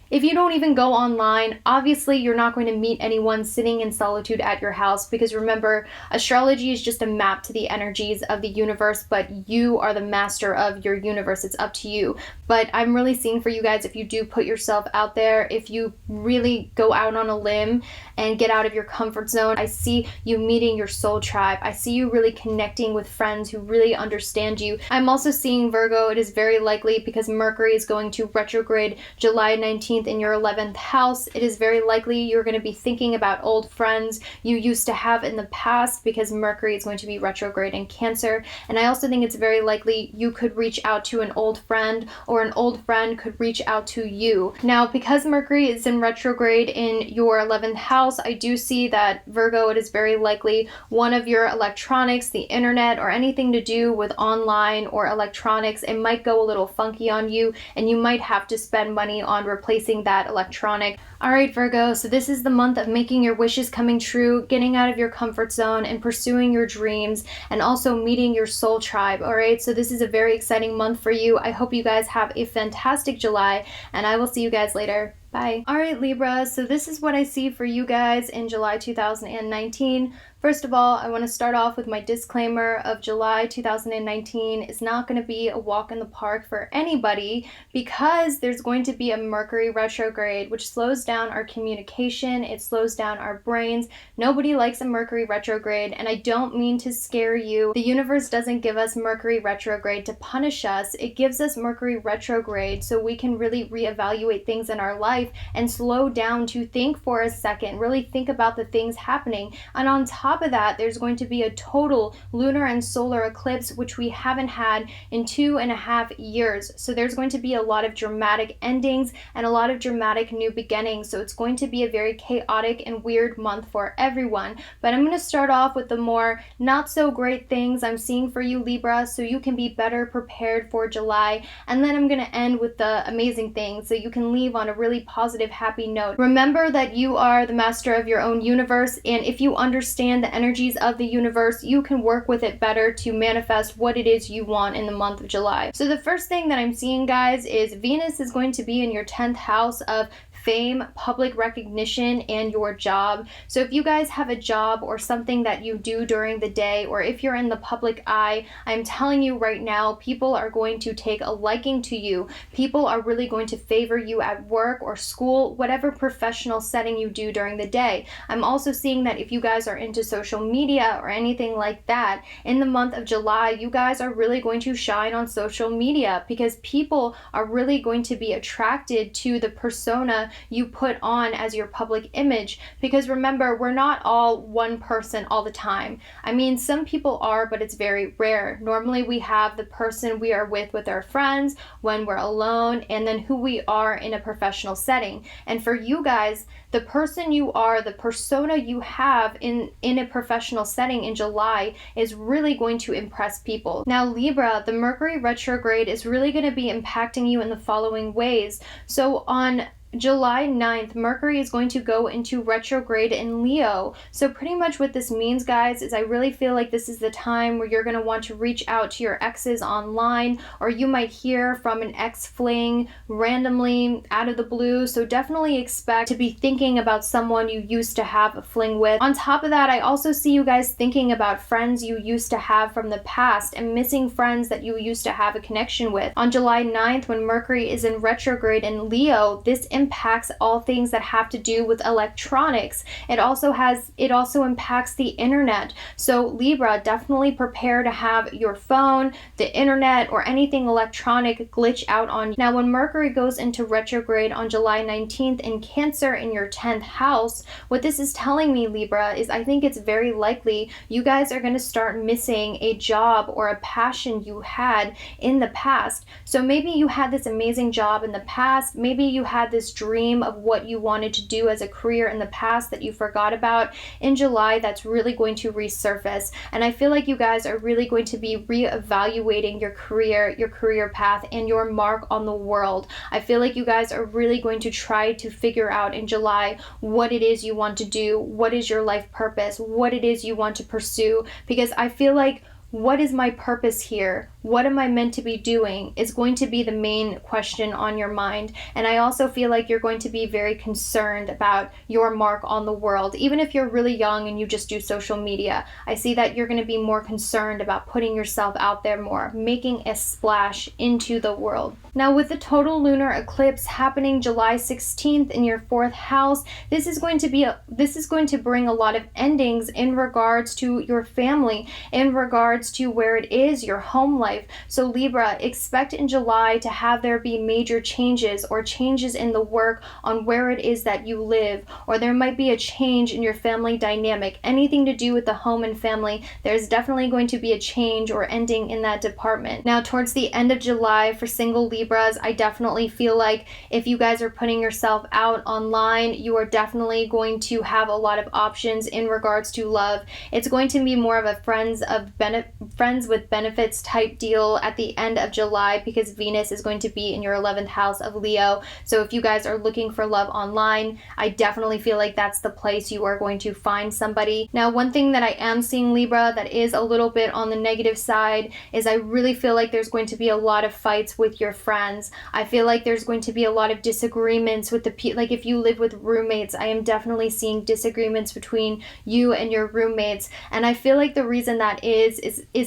if you don't even go online, obviously you're not going to meet anyone sitting in solitude at your house, because remember, astrology is just a map to the energies of the universe, but you are the master of your universe. It's up to you. But I'm really seeing for you guys, if you do put yourself out there, if you really go out on a limb and get out of your comfort zone, I see you meeting your soul tribe. I see you really connecting with friends who really understand you. I'm also seeing, Virgo, it is very likely, because Mercury is going to retrograde July 19th in your 11th house, it is very likely you're going to be thinking about old friends you used to have in the past, because Mercury is going to be retrograde in Cancer. And I also think it's very likely you could reach out to an old friend, or an old friend could reach out to you. Now, because Mercury is in retrograde in your 11th house, I do see that, Virgo, it is very likely one of your electronics, the internet, or anything to do with online or electronics, it might go a little funky on you, and you might have to spend money on replacing that electronic. Alright, Virgo, so this is the month of making your wishes coming true, getting out of your comfort zone and pursuing your dreams, and also meeting your soul tribe. Alright, so this is a very exciting month for you. I hope you guys have a fantastic July, and I will see you guys later. Bye. Alright, Libra, so this is what I see for you guys in July 2019. First of all, I want to start off with my disclaimer of July 2019 is not going to be a walk in the park for anybody because there's going to be a Mercury retrograde, which slows down our communication, it slows down our brains. Nobody likes a Mercury retrograde, and I don't mean to scare you. The universe doesn't give us Mercury retrograde to punish us. It gives us Mercury retrograde so we can really reevaluate things in our life and slow down to think for a second, really think about the things happening. And on top of that, there's going to be a total lunar and solar eclipse, which we haven't had in 2.5 years. So there's going to be a lot of dramatic endings and a lot of dramatic new beginnings. So it's going to be a very chaotic and weird month for everyone. But I'm going to start off with the more not so great things I'm seeing for you, Libra, so you can be better prepared for July. And then I'm going to end with the amazing things so you can leave on a really positive, happy note. Remember that you are the master of your own universe, and if you understand the energies of the universe, you can work with it better to manifest what it is you want in the month of July. So the first thing that I'm seeing, guys, is Venus is going to be in your 10th house of fame, public recognition, and your job. So if you guys have a job or something that you do during the day, or if you're in the public eye, I'm telling you right now, people are going to take a liking to you. People are really going to favor you at work or school, whatever professional setting you do during the day. I'm also seeing that if you guys are into social media or anything like that, in the month of July, you guys are really going to shine on social media because people are really going to be attracted to the persona you put on as your public image. Because remember, we're not all one person all the time. I mean, some people are, but it's very rare. Normally we have the person we are with our friends, when we're alone, and then who we are in a professional setting. And for you guys, the person you are, the persona you have in a professional setting in July is really going to impress people. Now, Libra, the Mercury retrograde is really going to be impacting you in the following ways. So on July 9th, Mercury is going to go into retrograde in Leo. So pretty much what this means, guys, is I really feel like this is the time where you're going to want to reach out to your exes online, or you might hear from an ex fling randomly out of the blue. So definitely expect to be thinking about someone you used to have a fling with. On top of that, I also see you guys thinking about friends you used to have from the past and missing friends that you used to have a connection with. On July 9th, when Mercury is in retrograde in Leo, this impacts all things that have to do with electronics. It also impacts the internet. So Libra, definitely prepare to have your phone, the internet, or anything electronic glitch out on you. Now, when Mercury goes into retrograde on July 19th in Cancer in your 10th house, what this is telling me, Libra, is I think it's very likely you guys are going to start missing a job or a passion you had in the past. So maybe you had this amazing job in the past, maybe you had this dream of what you wanted to do as a career in the past that you forgot about. In July, that's really going to resurface. And I feel like you guys are really going to be reevaluating your career path, and your mark on the world. I feel like you guys are really going to try to figure out in July what it is you want to do, what is your life purpose, what it is you want to pursue, because I feel like what is my purpose here? What am I meant to be doing is going to be the main question on your mind. And I also feel like you're going to be very concerned about your mark on the world. Even if you're really young and you just do social media, I see that you're going to be more concerned about putting yourself out there more, making a splash into the world. Now, with the total lunar eclipse happening July 16th in your 4th house, this is going to bring a lot of endings in regards to your family, in regards to where it is, your home life. So Libra, expect in July to have there be major changes or changes in the work on where it is that you live, or there might be a change in your family dynamic. Anything to do with the home and family, there's definitely going to be a change or ending in that department. Now, towards the end of July for single Libras, I definitely feel like if you guys are putting yourself out online, you are definitely going to have a lot of options in regards to love. It's going to be more of a friends with benefits type deal deal at the end of July because Venus is going to be in your 11th house of Leo. So if you guys are looking for love online, I definitely feel like that's the place you are going to find somebody. Now, one thing that I am seeing, Libra, that is a little bit on the negative side is I really feel like there's going to be a lot of fights with your friends. I feel like there's going to be a lot of disagreements with like if you live with roommates, I am definitely seeing disagreements between you and your roommates. And I feel like the reason that is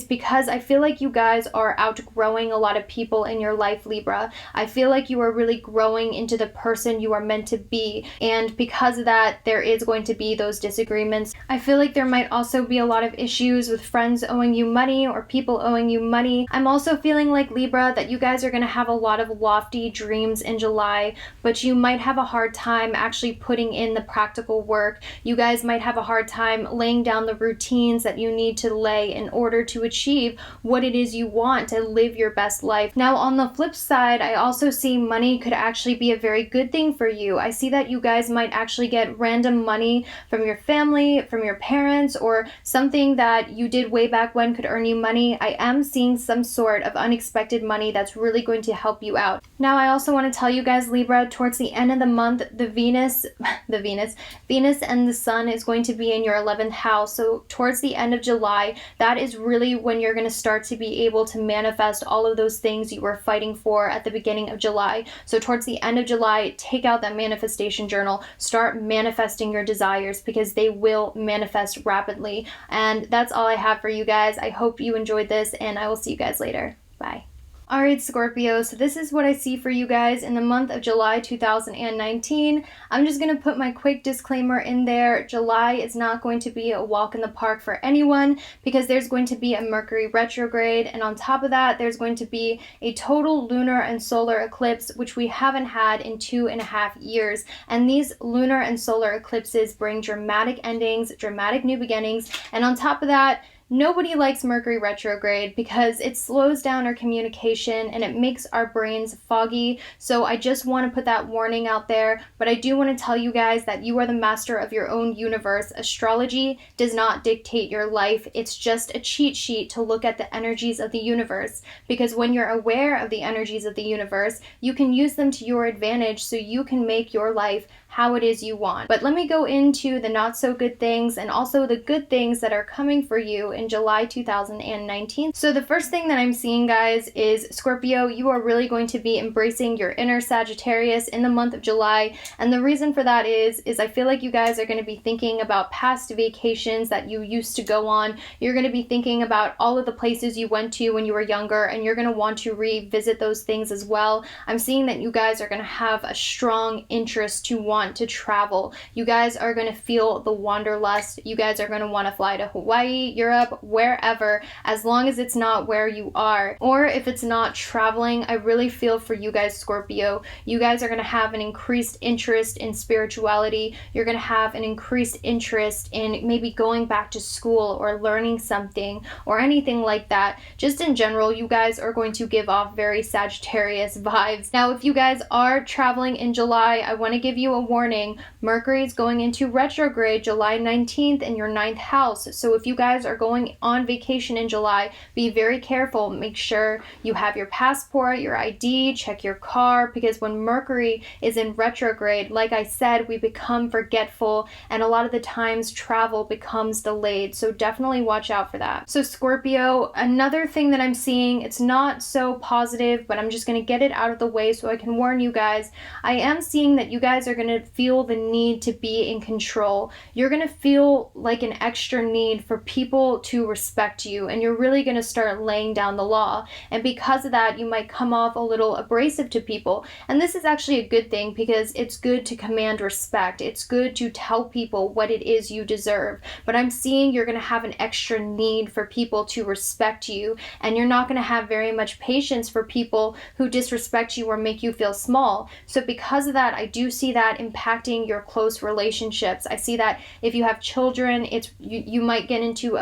because I feel like you guys are outgrowing a lot of people in your life, Libra. I feel like you are really growing into the person you are meant to be. And because of that, there is going to be those disagreements. I feel like there might also be a lot of issues with friends owing you money or people owing you money. I'm also feeling like, Libra, that you guys are going to have a lot of lofty dreams in July, but you might have a hard time actually putting in the practical work. You guys might have a hard time laying down the routines that you need to lay in order to achieve what it is you want to live your best life. Now, on the flip side, I also see money could actually be a very good thing for you. I see that you guys might actually get random money from your family, from your parents, or something that you did way back when could earn you money. I am seeing some sort of unexpected money that's really going to help you out. Now, I also want to tell you guys, Libra, towards the end of the month, the Venus and the Sun is going to be in your 11th house. So towards the end of July, that is really when you're going to start to be able to manifest all of those things you were fighting for at the beginning of July. So towards the end of July, take out that manifestation journal, start manifesting your desires because they will manifest rapidly. And that's all I have for you guys. I hope you enjoyed this, and I will see you guys later. Bye. Alright, Scorpio, so this is what I see for you guys in the month of July 2019. I'm just going to put my quick disclaimer in there. July is not going to be a walk in the park for anyone because there's going to be a Mercury retrograde, and on top of that, there's going to be a total lunar and solar eclipse, which we haven't had in 2.5 years. And these lunar and solar eclipses bring dramatic endings, dramatic new beginnings, and on top of that, nobody likes Mercury retrograde because it slows down our communication and it makes our brains foggy. So I just want to put that warning out there. But I do want to tell you guys that you are the master of your own universe. Astrology does not dictate your life. It's just a cheat sheet to look at the energies of the universe. Because when you're aware of the energies of the universe, you can use them to your advantage so you can make your life how it is you want. But let me go into the not so good things and also the good things that are coming for you in July 2019. So the first thing that I'm seeing, guys, is Scorpio, you are really going to be embracing your inner Sagittarius in the month of July. And the reason for that is I feel like you guys are going to be thinking about past vacations that you used to go on. You're going to be thinking about all of the places you went to when you were younger, and you're going to want to revisit those things as well. I'm seeing that you guys are going to have a strong interest to want to travel. You guys are going to feel the wanderlust. You guys are going to want to fly to Hawaii, Europe, wherever, as long as it's not where you are. Or if it's not traveling, I really feel for you guys, Scorpio, you guys are going to have an increased interest in spirituality. You're going to have an increased interest in maybe going back to school or learning something or anything like that. Just in general, you guys are going to give off very Sagittarius vibes. Now, if you guys are traveling in July, I want to give you a warning. Mercury is going into retrograde July 19th in your 9th house. So if you guys are going on vacation in July, be very careful. Make sure you have your passport, your ID, check your car, because when Mercury is in retrograde, like I said, we become forgetful, and a lot of the times travel becomes delayed. So definitely watch out for that. So Scorpio, another thing that I'm seeing, it's not so positive, but I'm just going to get it out of the way so I can warn you guys. I am seeing that you guys are going to feel the need to be in control. You're going to feel like an extra need for people to respect you, and you're really going to start laying down the law. And because of that, you might come off a little abrasive to people. And this is actually a good thing because it's good to command respect. It's good to tell people what it is you deserve. But I'm seeing you're going to have an extra need for people to respect you, and you're not going to have very much patience for people who disrespect you or make you feel small. So because of that, I do see that impacting your close relationships. I see that if you have children, you might get into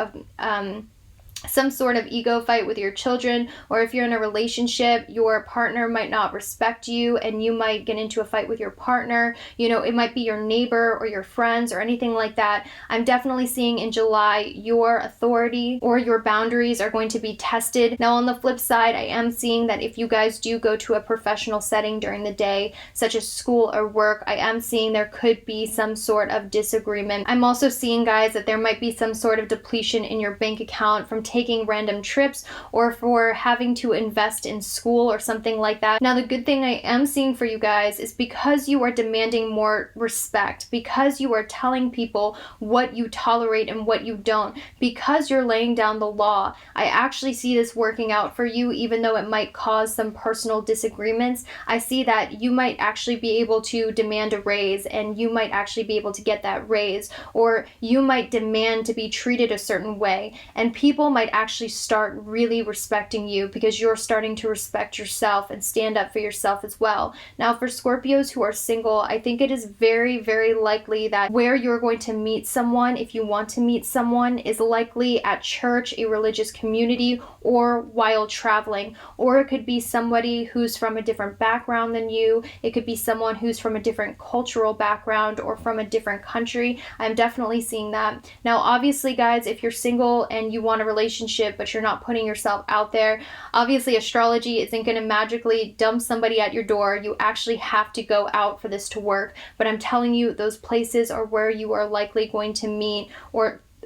some sort of ego fight with your children, or if you're in a relationship, your partner might not respect you and you might get into a fight with your partner. You know, it might be your neighbor or your friends or anything like that. I'm definitely seeing in July your authority or your boundaries are going to be tested. Now on the flip side, I am seeing that if you guys do go to a professional setting during the day, such as school or work, I am seeing there could be some sort of disagreement. I'm also seeing, guys, that there might be some sort of depletion in your bank account from taking random trips or for having to invest in school or something like that. Now, the good thing I am seeing for you guys is because you are demanding more respect, because you are telling people what you tolerate and what you don't, because you're laying down the law, I actually see this working out for you, even though it might cause some personal disagreements. I see that you might actually be able to demand a raise and you might actually be able to get that raise, or you might demand to be treated a certain way, and people might actually start really respecting you because you're starting to respect yourself and stand up for yourself as well. Now, for Scorpios who are single, I think it is very, very likely that where you're going to meet someone, if you want to meet someone, is likely at church, a religious community, or while traveling. Or it could be somebody who's from a different background than you. It could be someone who's from a different cultural background or from a different country. I'm definitely seeing that. Now, obviously, guys, if you're single and you want a relationship, but you're not putting yourself out there, obviously astrology isn't going to magically dump somebody at your door. You actually have to go out for this to work. But I'm telling you, those places are where you are likely going to meet,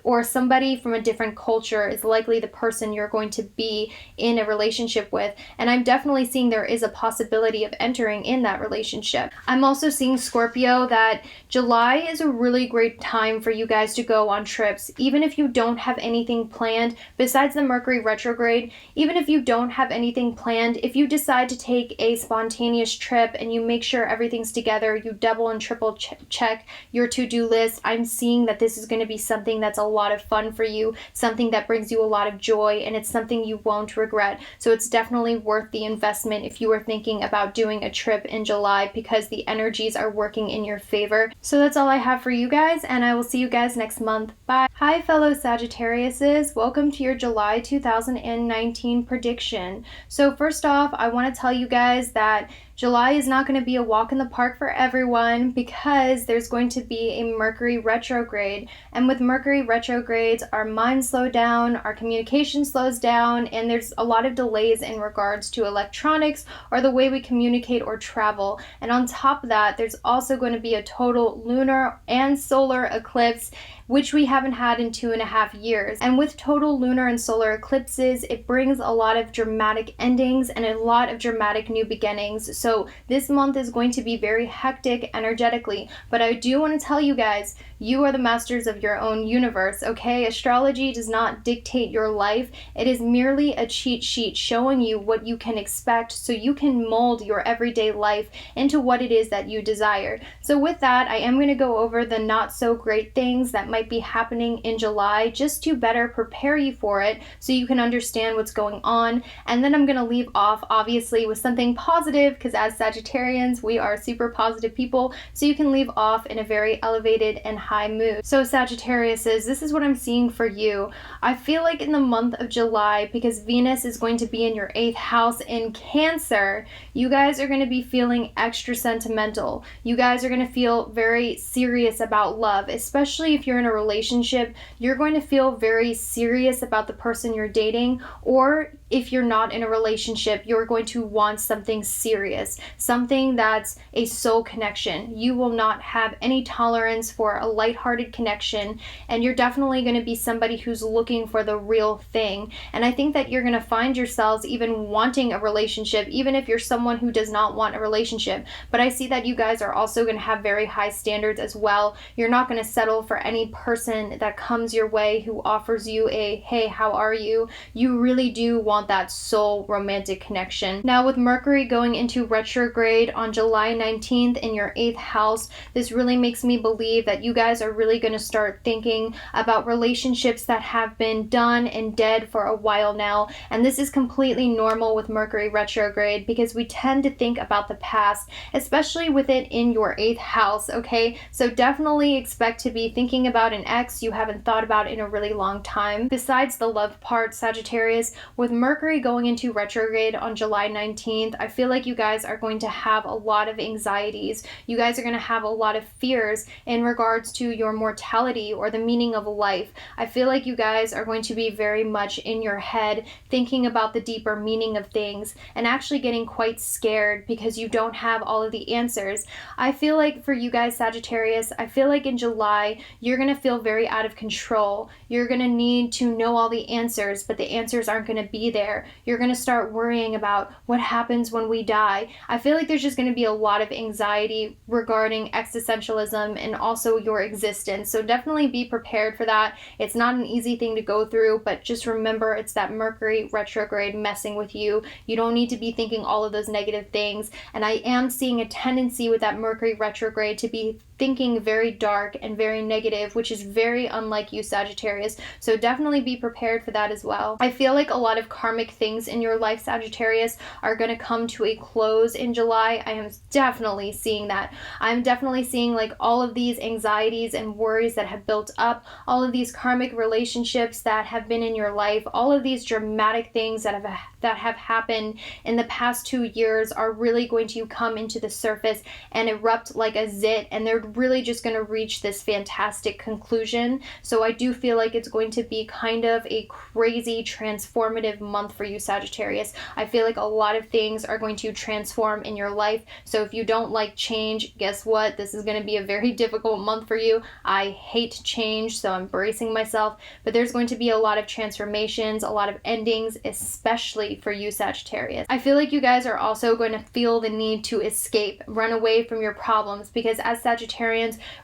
or somebody from a different culture is likely the person you're going to be in a relationship with. And I'm definitely seeing there is a possibility of entering in that relationship. I'm also seeing, Scorpio, that July is a really great time for you guys to go on trips. Even if you don't have anything planned besides the Mercury retrograde, even if you don't have anything planned, if you decide to take a spontaneous trip and you make sure everything's together, you double and triple check your to-do list, I'm seeing that this is going to be something that's a lot of fun for you, something that brings you a lot of joy, and it's something you won't regret. So it's definitely worth the investment if you are thinking about doing a trip in July, because the energies are working in your favor. So that's all I have for you guys, and I will see you guys next month. Bye. Hi, fellow Sagittariuses. Welcome to your July 2019 prediction. So first off, I want to tell you guys that July is not going to be a walk in the park for everyone, because there's going to be a Mercury retrograde. And with Mercury retrogrades, our minds slow down, our communication slows down, and there's a lot of delays in regards to electronics or the way we communicate or travel. And on top of that, there's also going to be a total lunar and solar eclipse, which we haven't had in 2.5 years. And with total lunar and solar eclipses, it brings a lot of dramatic endings and a lot of dramatic new beginnings. So this month is going to be very hectic energetically, but I do want to tell you guys, you are the masters of your own universe, okay? Astrology does not dictate your life. It is merely a cheat sheet showing you what you can expect so you can mold your everyday life into what it is that you desire. So with that, I am going to go over the not so great things that might be happening in July, just to better prepare you for it so you can understand what's going on. And then I'm going to leave off, obviously, with something positive, because as Sagittarians, we are super positive people, so you can leave off in a very elevated and high mood. So Sagittariuses, this is what I'm seeing for you. I feel like in the month of July, because Venus is going to be in your 8th house in Cancer, you guys are going to be feeling extra sentimental. You guys are going to feel very serious about love, especially if you're in a relationship. You're going to feel very serious about the person you're dating, or if you're not in a relationship, you're going to want something serious, something that's a soul connection. You will not have any tolerance for a lighthearted connection, and you're definitely going to be somebody who's looking for the real thing. And I think that you're going to find yourselves even wanting a relationship, even if you're someone who does not want a relationship. But I see that you guys are also going to have very high standards as well. You're not going to settle for any person that comes your way who offers you a, hey, how are you? You really do want that soul romantic connection. Now, with Mercury going into retrograde on July 19th in your 8th house, this really makes me believe that you guys are really going to start thinking about relationships that have been done and dead for a while now. And this is completely normal with Mercury retrograde, because we tend to think about the past, especially with it in your 8th house, okay? So definitely expect to be thinking about about an ex you haven't thought about in a really long time. Besides the love part, Sagittarius, with Mercury going into retrograde on July 19th, I feel like you guys are going to have a lot of anxieties. You guys are going to have a lot of fears in regards to your mortality or the meaning of life. I feel like you guys are going to be very much in your head thinking about the deeper meaning of things and actually getting quite scared because you don't have all of the answers. I feel like for you guys, Sagittarius, I feel like in July, you're going to feel very out of control. You're going to need to know all the answers, but the answers aren't going to be there. You're going to start worrying about what happens when we die. I feel like there's just going to be a lot of anxiety regarding existentialism and also your existence. So definitely be prepared for that. It's not an easy thing to go through, but just remember it's that Mercury retrograde messing with you. You don't need to be thinking all of those negative things. And I am seeing a tendency with that Mercury retrograde to be thinking very dark and very negative, which is very unlike you, Sagittarius. So definitely be prepared for that as well. I feel like a lot of karmic things in your life, Sagittarius, are going to come to a close in July. I am definitely seeing that. I'm definitely seeing like all of these anxieties and worries that have built up, all of these karmic relationships that have been in your life, all of these dramatic things that have happened in the past 2 years are really going to come into the surface and erupt like a zit, and they're really just going to reach this fantastic conclusion. So I do feel like it's going to be kind of a crazy transformative month for you, Sagittarius. I feel like a lot of things are going to transform in your life. So if you don't like change, guess what? This is going to be a very difficult month for you. I hate change, so I'm bracing myself, but there's going to be a lot of transformations, a lot of endings, especially for you, Sagittarius. I feel like you guys are also going to feel the need to escape, run away from your problems, because as Sagittarians,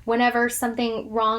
whenever something wrong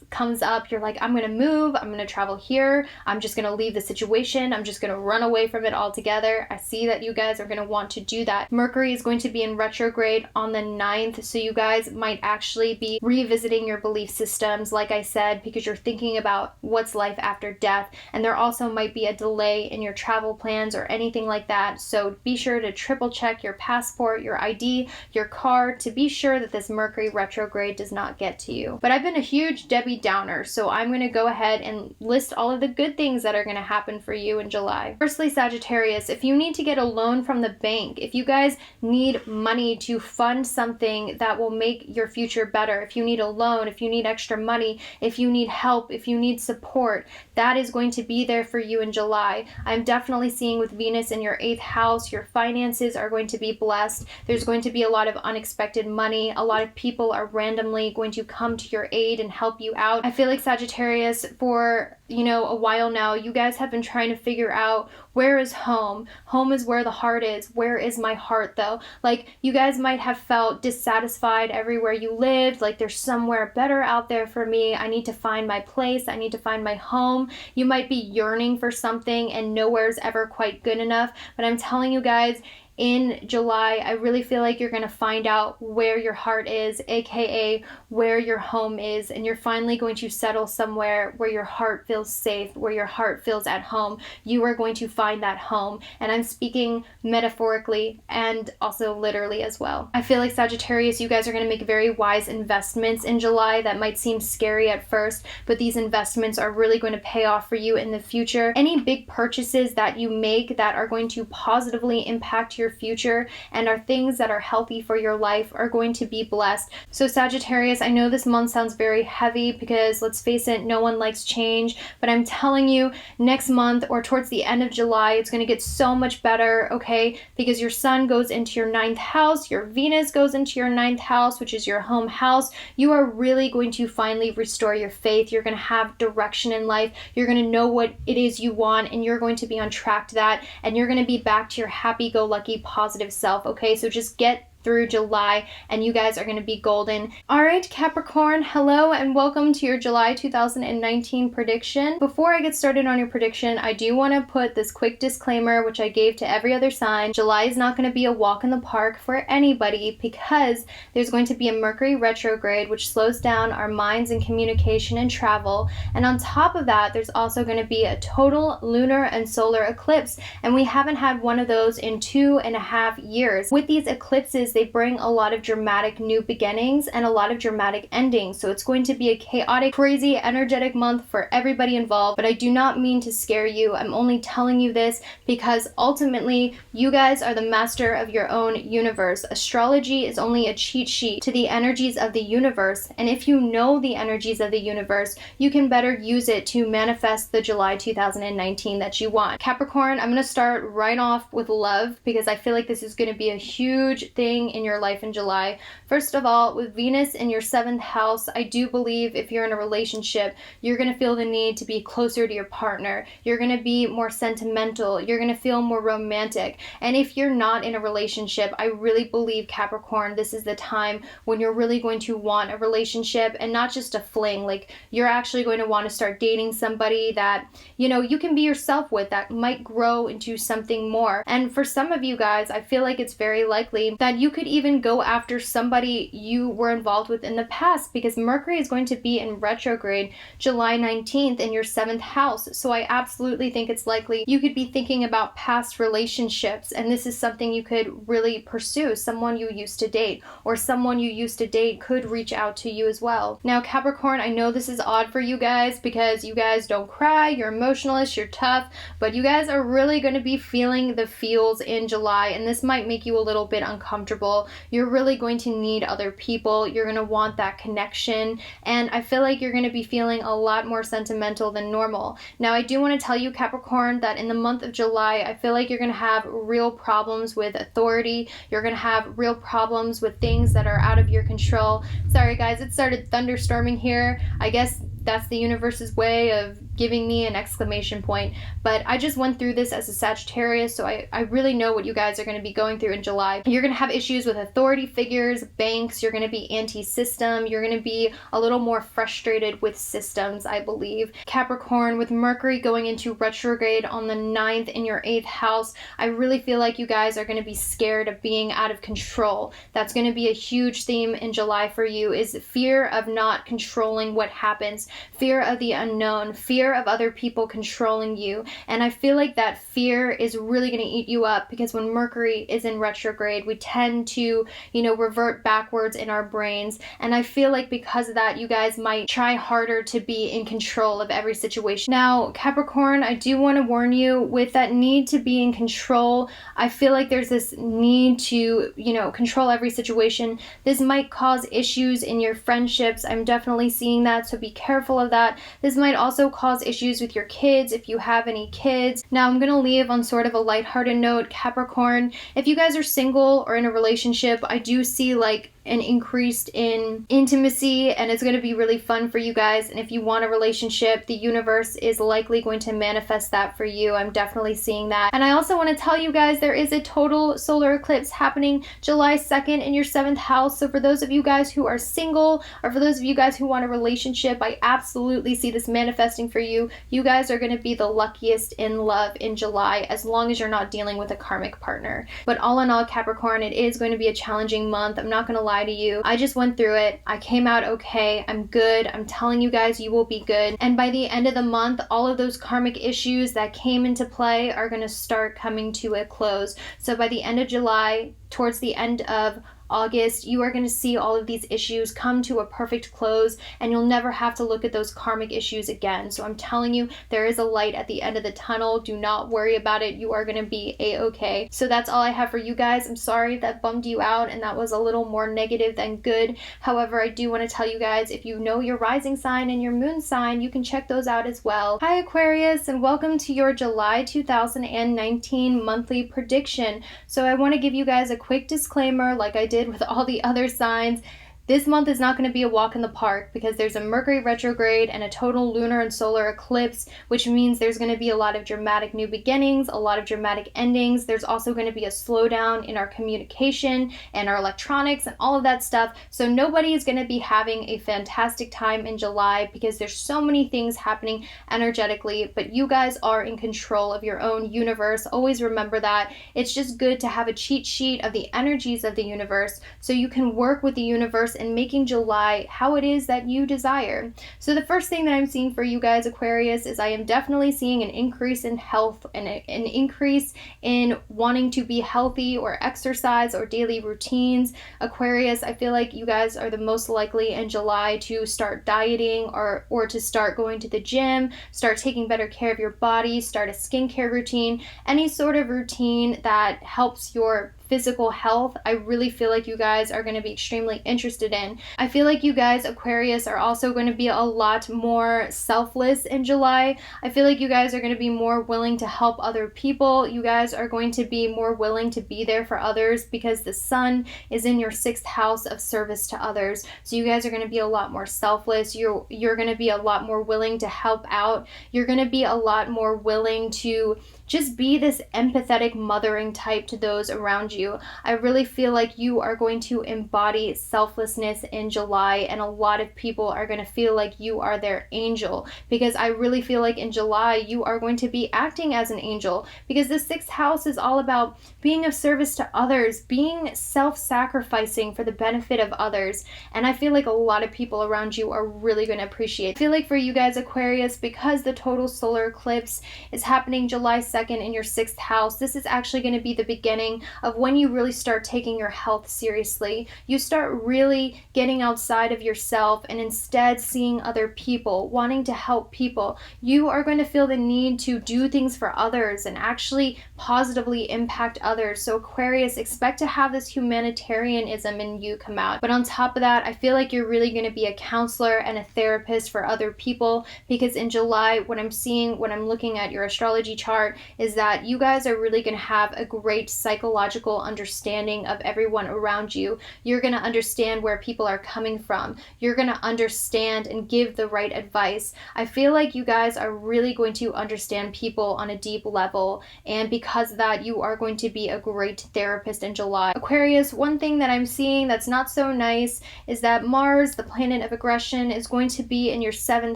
comes up, you're like, I'm going to move, I'm going to travel here, I'm just going to leave the situation, I'm just going to run away from it altogether. I see that you guys are going to want to do that. Mercury is going to be in retrograde on the 9th, so you guys might actually be revisiting your belief systems, like I said, because you're thinking about what's life after death, and there also might be a delay in your travel plans or anything like that. So be sure to triple check your passport, your ID, your card, to be sure that this Mercury retrograde does not get to you. But I've been a huge Debbie Downer, so I'm going to go ahead and list all of the good things that are going to happen for you in July. Firstly, Sagittarius, if you need to get a loan from the bank, if you guys need money to fund something that will make your future better, if you need a loan, if you need extra money, if you need help, if you need support, that is going to be there for you in July. I'm definitely seeing with Venus in your 8th house, your finances are going to be blessed. There's going to be a lot of unexpected money. A lot of people are randomly going to come to your aid and help you out. I feel like Sagittarius, for a while now, you guys have been trying to figure out, where is home? Home is where the heart is. Where is my heart though? Like, you guys might have felt dissatisfied everywhere you lived, like there's somewhere better out there for me. I need to find my place. I need to find my home. You might be yearning for something and nowhere's ever quite good enough, but I'm telling you guys, in July, I really feel like you're going to find out where your heart is, aka where your home is, and you're finally going to settle somewhere where your heart feels safe, where your heart feels at home. You are going to find that home, and I'm speaking metaphorically and also literally as well. I feel like Sagittarius, you guys are going to make very wise investments in July that might seem scary at first, but these investments are really going to pay off for you in the future. Any big purchases that you make that are going to positively impact your future and are things that are healthy for your life are going to be blessed. So Sagittarius, I know this month sounds very heavy because, let's face it, no one likes change, but I'm telling you, next month or towards the end of July, it's going to get so much better, okay? Because your sun goes into your 9th house, your Venus goes into your 9th house, which is your home house. You are really going to finally restore your faith. You're going to have direction in life. You're going to know what it is you want, and you're going to be on track to that, and you're going to be back to your happy-go-lucky positive self, okay? So just get through July and you guys are going to be golden. All right, Capricorn, hello and welcome to your July 2019 prediction. Before I get started on your prediction, I do want to put this quick disclaimer, which I gave to every other sign. July is not going to be a walk in the park for anybody because there's going to be a Mercury retrograde, which slows down our minds and communication and travel. And on top of that, there's also going to be a total lunar and solar eclipse. And we haven't had one of those in 2.5 years. With these eclipses because they bring a lot of dramatic new beginnings and a lot of dramatic endings. So it's going to be a chaotic, crazy, energetic month for everybody involved, but I do not mean to scare you. I'm only telling you this because ultimately you guys are the master of your own universe. Astrology is only a cheat sheet to the energies of the universe, and if you know the energies of the universe, you can better use it to manifest the July 2019 that you want. Capricorn, I'm going to start right off with love because I feel like this is going to be a huge thing in your life in July. First of all, with Venus in your 7th house, I do believe if you're in a relationship, you're going to feel the need to be closer to your partner. You're going to be more sentimental. You're going to feel more romantic. And if you're not in a relationship, I really believe, Capricorn, this is the time when you're really going to want a relationship and not just a fling. Like, you're actually going to want to start dating somebody that, you know, you can be yourself with, that might grow into something more. And for some of you guys, I feel like it's very likely that you could even go after somebody you were involved with in the past, because Mercury is going to be in retrograde July 19th in your 7th house. So I absolutely think it's likely you could be thinking about past relationships, and this is something you could really pursue. Someone you used to date or someone you used to date could reach out to you as well. Now, Capricorn, I know this is odd for you guys because you guys don't cry, you're emotionalist, you're tough, but you guys are really going to be feeling the feels in July, and this might make you a little bit uncomfortable. You're really going to need other people. You're going to want that connection, and I feel like you're going to be feeling a lot more sentimental than normal. Now, I do want to tell you, Capricorn, that in the month of July, I feel like you're going to have real problems with authority. You're going to have real problems with things that are out of your control. Sorry guys, it started thunderstorming here. I guess that's the universe's way of giving me an exclamation point, but I just went through this as a Sagittarius, so I really know what you guys are going to be going through in July. You're going to have issues with authority figures, banks, you're going to be anti-system, you're going to be a little more frustrated with systems, I believe. Capricorn, with Mercury going into retrograde on the 9th in your 8th house, I really feel like you guys are going to be scared of being out of control. That's going to be a huge theme in July for you, is fear of not controlling what happens, fear of the unknown, fear of other people controlling you. And I feel like that fear is really going to eat you up, because when Mercury is in retrograde, we tend to, you know, revert backwards in our brains. And I feel like because of that, you guys might try harder to be in control of every situation. Now, Capricorn, I do want to warn you, with that need to be in control, I feel like there's this need to, you know, control every situation. This might cause issues in your friendships. I'm definitely seeing that, so be careful of that. This might also cause issues with your kids if you have any kids. Now, I'm gonna leave on sort of a lighthearted note, Capricorn. If you guys are single or in a relationship, I do see like an increase in intimacy, and it's going to be really fun for you guys. And if you want a relationship, the universe is likely going to manifest that for you. I'm definitely seeing that. And I also want to tell you guys, there is a total solar eclipse happening July 2nd in your 7th house. So for those of you guys who are single, or for those of you guys who want a relationship, I absolutely see this manifesting for you. You guys are going to be the luckiest in love in July, as long as you're not dealing with a karmic partner. But all in all, Capricorn, it is going to be a challenging month. I'm not going to lie to you. I just went through it. I came out okay. I'm good. I'm telling you guys, you will be good. And by the end of the month, all of those karmic issues that came into play are going to start coming to a close. So by the end of July, towards the end of August, you are going to see all of these issues come to a perfect close, and you'll never have to look at those karmic issues again. So I'm telling you, there is a light at the end of the tunnel. Do not worry about it. You are going to be a-okay. So that's all I have for you guys. I'm sorry that bummed you out and that was a little more negative than good. However, I do want to tell you guys, if you know your rising sign and your moon sign, you can check those out as well. Hi Aquarius, and welcome to your July 2019 monthly prediction. So I want to give you guys a quick disclaimer, like I did with all the other signs. This month is not going to be a walk in the park, because there's a Mercury retrograde and a total lunar and solar eclipse, which means there's going to be a lot of dramatic new beginnings, a lot of dramatic endings. There's also going to be a slowdown in our communication and our electronics and all of that stuff. So nobody is going to be having a fantastic time in July, because there's so many things happening energetically, but you guys are in control of your own universe. Always remember that. It's just good to have a cheat sheet of the energies of the universe, so you can work with the universe and making July how it is that you desire. So the first thing that I'm seeing for you guys, Aquarius, is I am definitely seeing an increase in health and an increase in wanting to be healthy or exercise or daily routines. Aquarius, I feel like you guys are the most likely in July to start dieting or to start going to the gym, start taking better care of your body, start a skincare routine, any sort of routine that helps your physical health. I really feel like you guys are going to be extremely interested in. I feel like you guys, Aquarius, are also going to be a lot more selfless in July. I feel like you guys are going to be more willing to help other people. You guys are going to be more willing to be there for others because the sun is in your 6th house of service to others. So you guys are going to be a lot more selfless. You're going to be a lot more willing to help out. You're going to be a lot more willing to just be this empathetic mothering type to those around you. I really feel like you are going to embody selflessness in July, and a lot of people are going to feel like you are their angel, because I really feel like in July you are going to be acting as an angel, because the 6th house is all about being of service to others, being self-sacrificing for the benefit of others, and I feel like a lot of people around you are really going to appreciate it. I feel like for you guys, Aquarius, because the total solar eclipse is happening July 2nd in your 6th house, this is actually going to be the beginning of when you really start taking your health seriously. You start really getting outside of yourself and instead seeing other people, wanting to help people. You are going to feel the need to do things for others and actually positively impact others. So Aquarius, expect to have this humanitarianism in you come out. But on top of that, I feel like you're really going to be a counselor and a therapist for other people, because in July, what I'm seeing when I'm looking at your astrology chart is that you guys are really going to have a great psychological understanding of everyone around you. You're going to understand where people are coming from. You're going to understand and give the right advice. I feel like you guys are really going to understand people on a deep level, and because of that, you are going to be a great therapist in July. Aquarius, one thing that I'm seeing that's not so nice is that Mars, the planet of aggression, is going to be in your 7th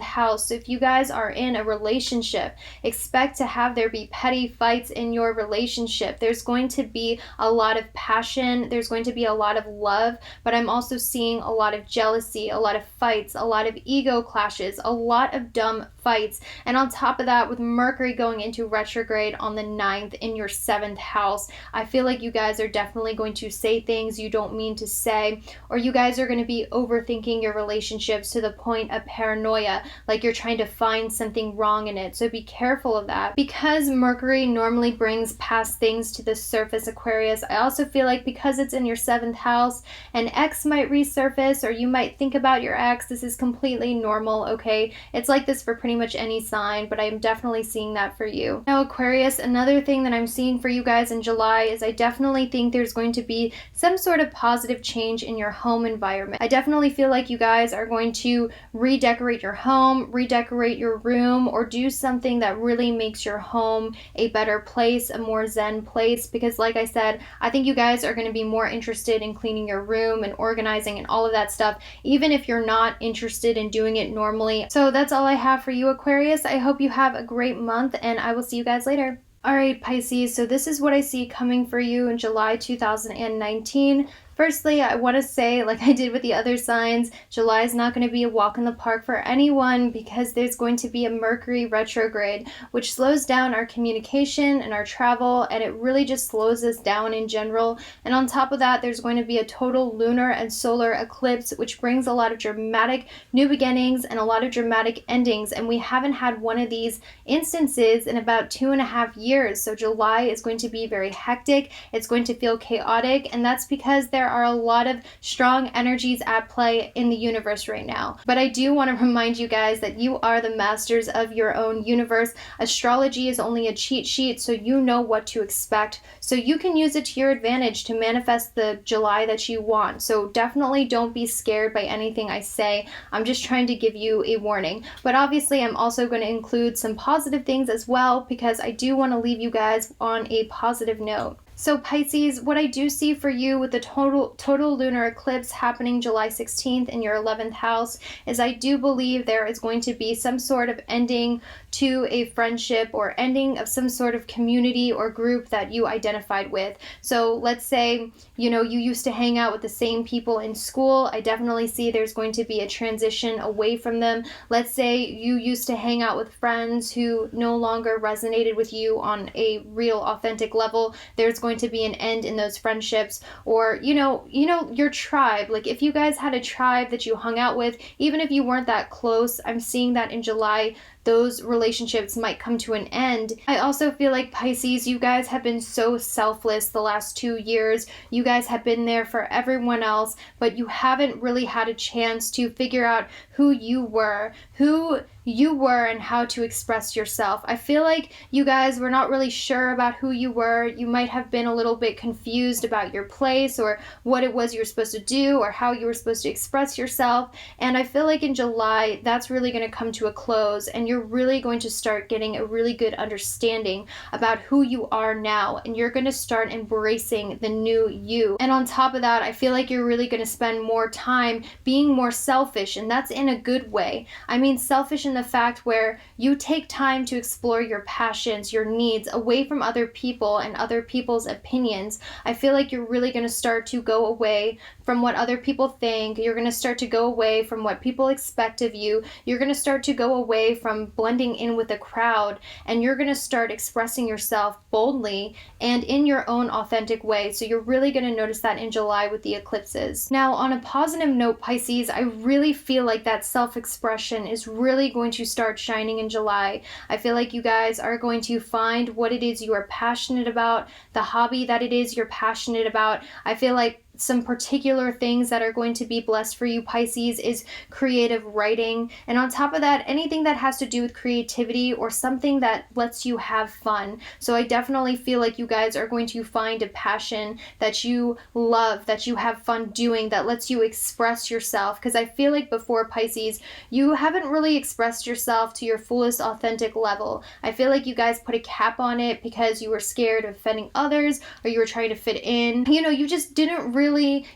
house. So if you guys are in a relationship, expect to have there be petty fights in your relationship. There's going to be a lot of passion, there's going to be a lot of love, but I'm also seeing a lot of jealousy, a lot of fights, a lot of ego clashes, a lot of dumb fights. And on top of that, with Mercury going into retrograde on the 9th in your 7th house, I feel like you guys are definitely going to say things you don't mean to say, or you guys are going to be overthinking your relationships to the point of paranoia, like you're trying to find something wrong in it. So be careful of that. Because Mercury normally brings past things to the surface, Aquarius, I also feel like because it's in your 7th house, an ex might resurface, or you might think about your ex. This is completely normal, okay? It's like this for pretty much any sign, but I'm definitely seeing that for you. Now, Aquarius, another thing that I'm seeing for you guys in July is I definitely think there's going to be some sort of positive change in your home environment. I definitely feel like you guys are going to redecorate your home, redecorate your room, or do something that really makes your home a better place, a more zen place, because like I said, I think you guys are going to be more interested in cleaning your room and organizing and all of that stuff, even if you're not interested in doing it normally. So that's all I have for you, Aquarius. I hope you have a great month, and I will see you guys later. Alright, Pisces, so this is what I see coming for you in July 2019. Firstly, I want to say, like I did with the other signs, July is not going to be a walk in the park for anyone, because there's going to be a Mercury retrograde, which slows down our communication and our travel, and it really just slows us down in general. And on top of that, there's going to be a total lunar and solar eclipse, which brings a lot of dramatic new beginnings and a lot of dramatic endings, and we haven't had one of these instances in about 2.5 years. So July is going to be very hectic, it's going to feel chaotic, and that's because there are a lot of strong energies at play in the universe right now. But I do want to remind you guys that you are the masters of your own universe. Astrology is only a cheat sheet, so you know what to expect. So you can use it to your advantage to manifest the July that you want. So definitely don't be scared by anything I say. I'm just trying to give you a warning. But obviously, I'm also going to include some positive things as well, because I do want to leave you guys on a positive note. So Pisces, what I do see for you with the total lunar eclipse happening July 16th in your 11th house is I do believe there is going to be some sort of ending to a friendship or ending of some sort of community or group that you identified with. So let's say, you know, you used to hang out with the same people in school. I definitely see there's going to be a transition away from them. Let's say you used to hang out with friends who no longer resonated with you on a real authentic level. There's going to be an end in those friendships. Or you know your tribe, like if you guys had a tribe that you hung out with, even if you weren't that close, I'm seeing that in July those relationships might come to an end. I also feel like Pisces, you guys have been so selfless the last 2 years. You guys have been there for everyone else, but you haven't really had a chance to figure out who you were and how to express yourself. I feel like you guys were not really sure about who you were. You might have been a little bit confused about your place or what it was you were supposed to do or how you were supposed to express yourself. And I feel like in July, that's really going to come to a close and you're really going to start getting a really good understanding about who you are now, and you're going to start embracing the new you. And on top of that, I feel like you're really going to spend more time being more selfish, and that's in a good way. I mean selfish in the fact where you take time to explore your passions, your needs away from other people and other people's opinions. I feel like you're really going to start to go away from what other people think. You're going to start to go away from what people expect of you. You're going to start to go away from blending in with the crowd, and you're going to start expressing yourself boldly and in your own authentic way. So you're really going to notice that in July with the eclipses. Now, on a positive note, Pisces, I really feel like that self-expression is really going to start shining in July. I feel like you guys are going to find what it is you are passionate about, the hobby that it is you're passionate about. I feel like some particular things that are going to be blessed for you, Pisces, is creative writing. And on top of that, anything that has to do with creativity or something that lets you have fun. So I definitely feel like you guys are going to find a passion that you love, that you have fun doing, that lets you express yourself. Because I feel like before, Pisces, you haven't really expressed yourself to your fullest authentic level. I feel like you guys put a cap on it because you were scared of offending others or you were trying to fit in. You know, you just didn't really,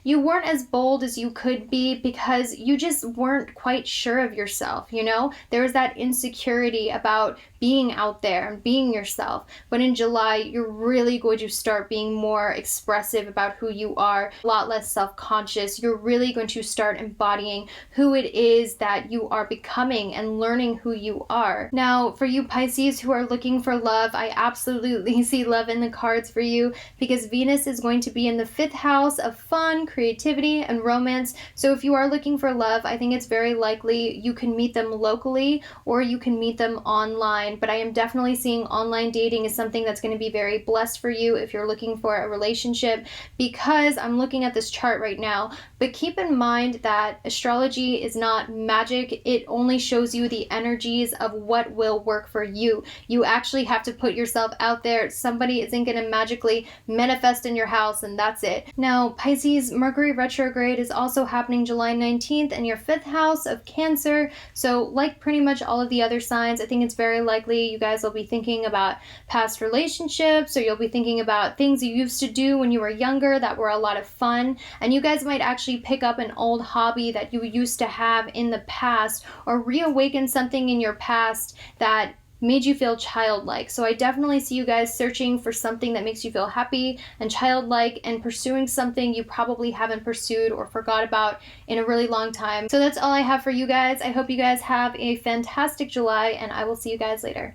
you weren't as bold as you could be because you just weren't quite sure of yourself, you know? There was that insecurity about being out there and being yourself. But in July, you're really going to start being more expressive about who you are, a lot less self-conscious. You're really going to start embodying who it is that you are becoming and learning who you are. Now, for you Pisces who are looking for love, I absolutely see love in the cards for you because Venus is going to be in the 5th house of fun, creativity, and romance. So if you are looking for love, I think it's very likely you can meet them locally or you can meet them online. But I am definitely seeing online dating is something that's going to be very blessed for you if you're looking for a relationship, because I'm looking at this chart right now. But keep in mind that astrology is not magic. It only shows you the energies of what will work for you. You actually have to put yourself out there. Somebody isn't going to magically manifest in your house and that's it. Now, Pisces, Mercury retrograde is also happening July 19th in your 5th house of Cancer. So like pretty much all of the other signs, I think it's very likely you guys will be thinking about past relationships, or you'll be thinking about things you used to do when you were younger that were a lot of fun. And you guys might actually pick up an old hobby that you used to have in the past, or reawaken something in your past that made you feel childlike. So I definitely see you guys searching for something that makes you feel happy and childlike and pursuing something you probably haven't pursued or forgot about in a really long time. So that's all I have for you guys. I hope you guys have a fantastic July, and I will see you guys later.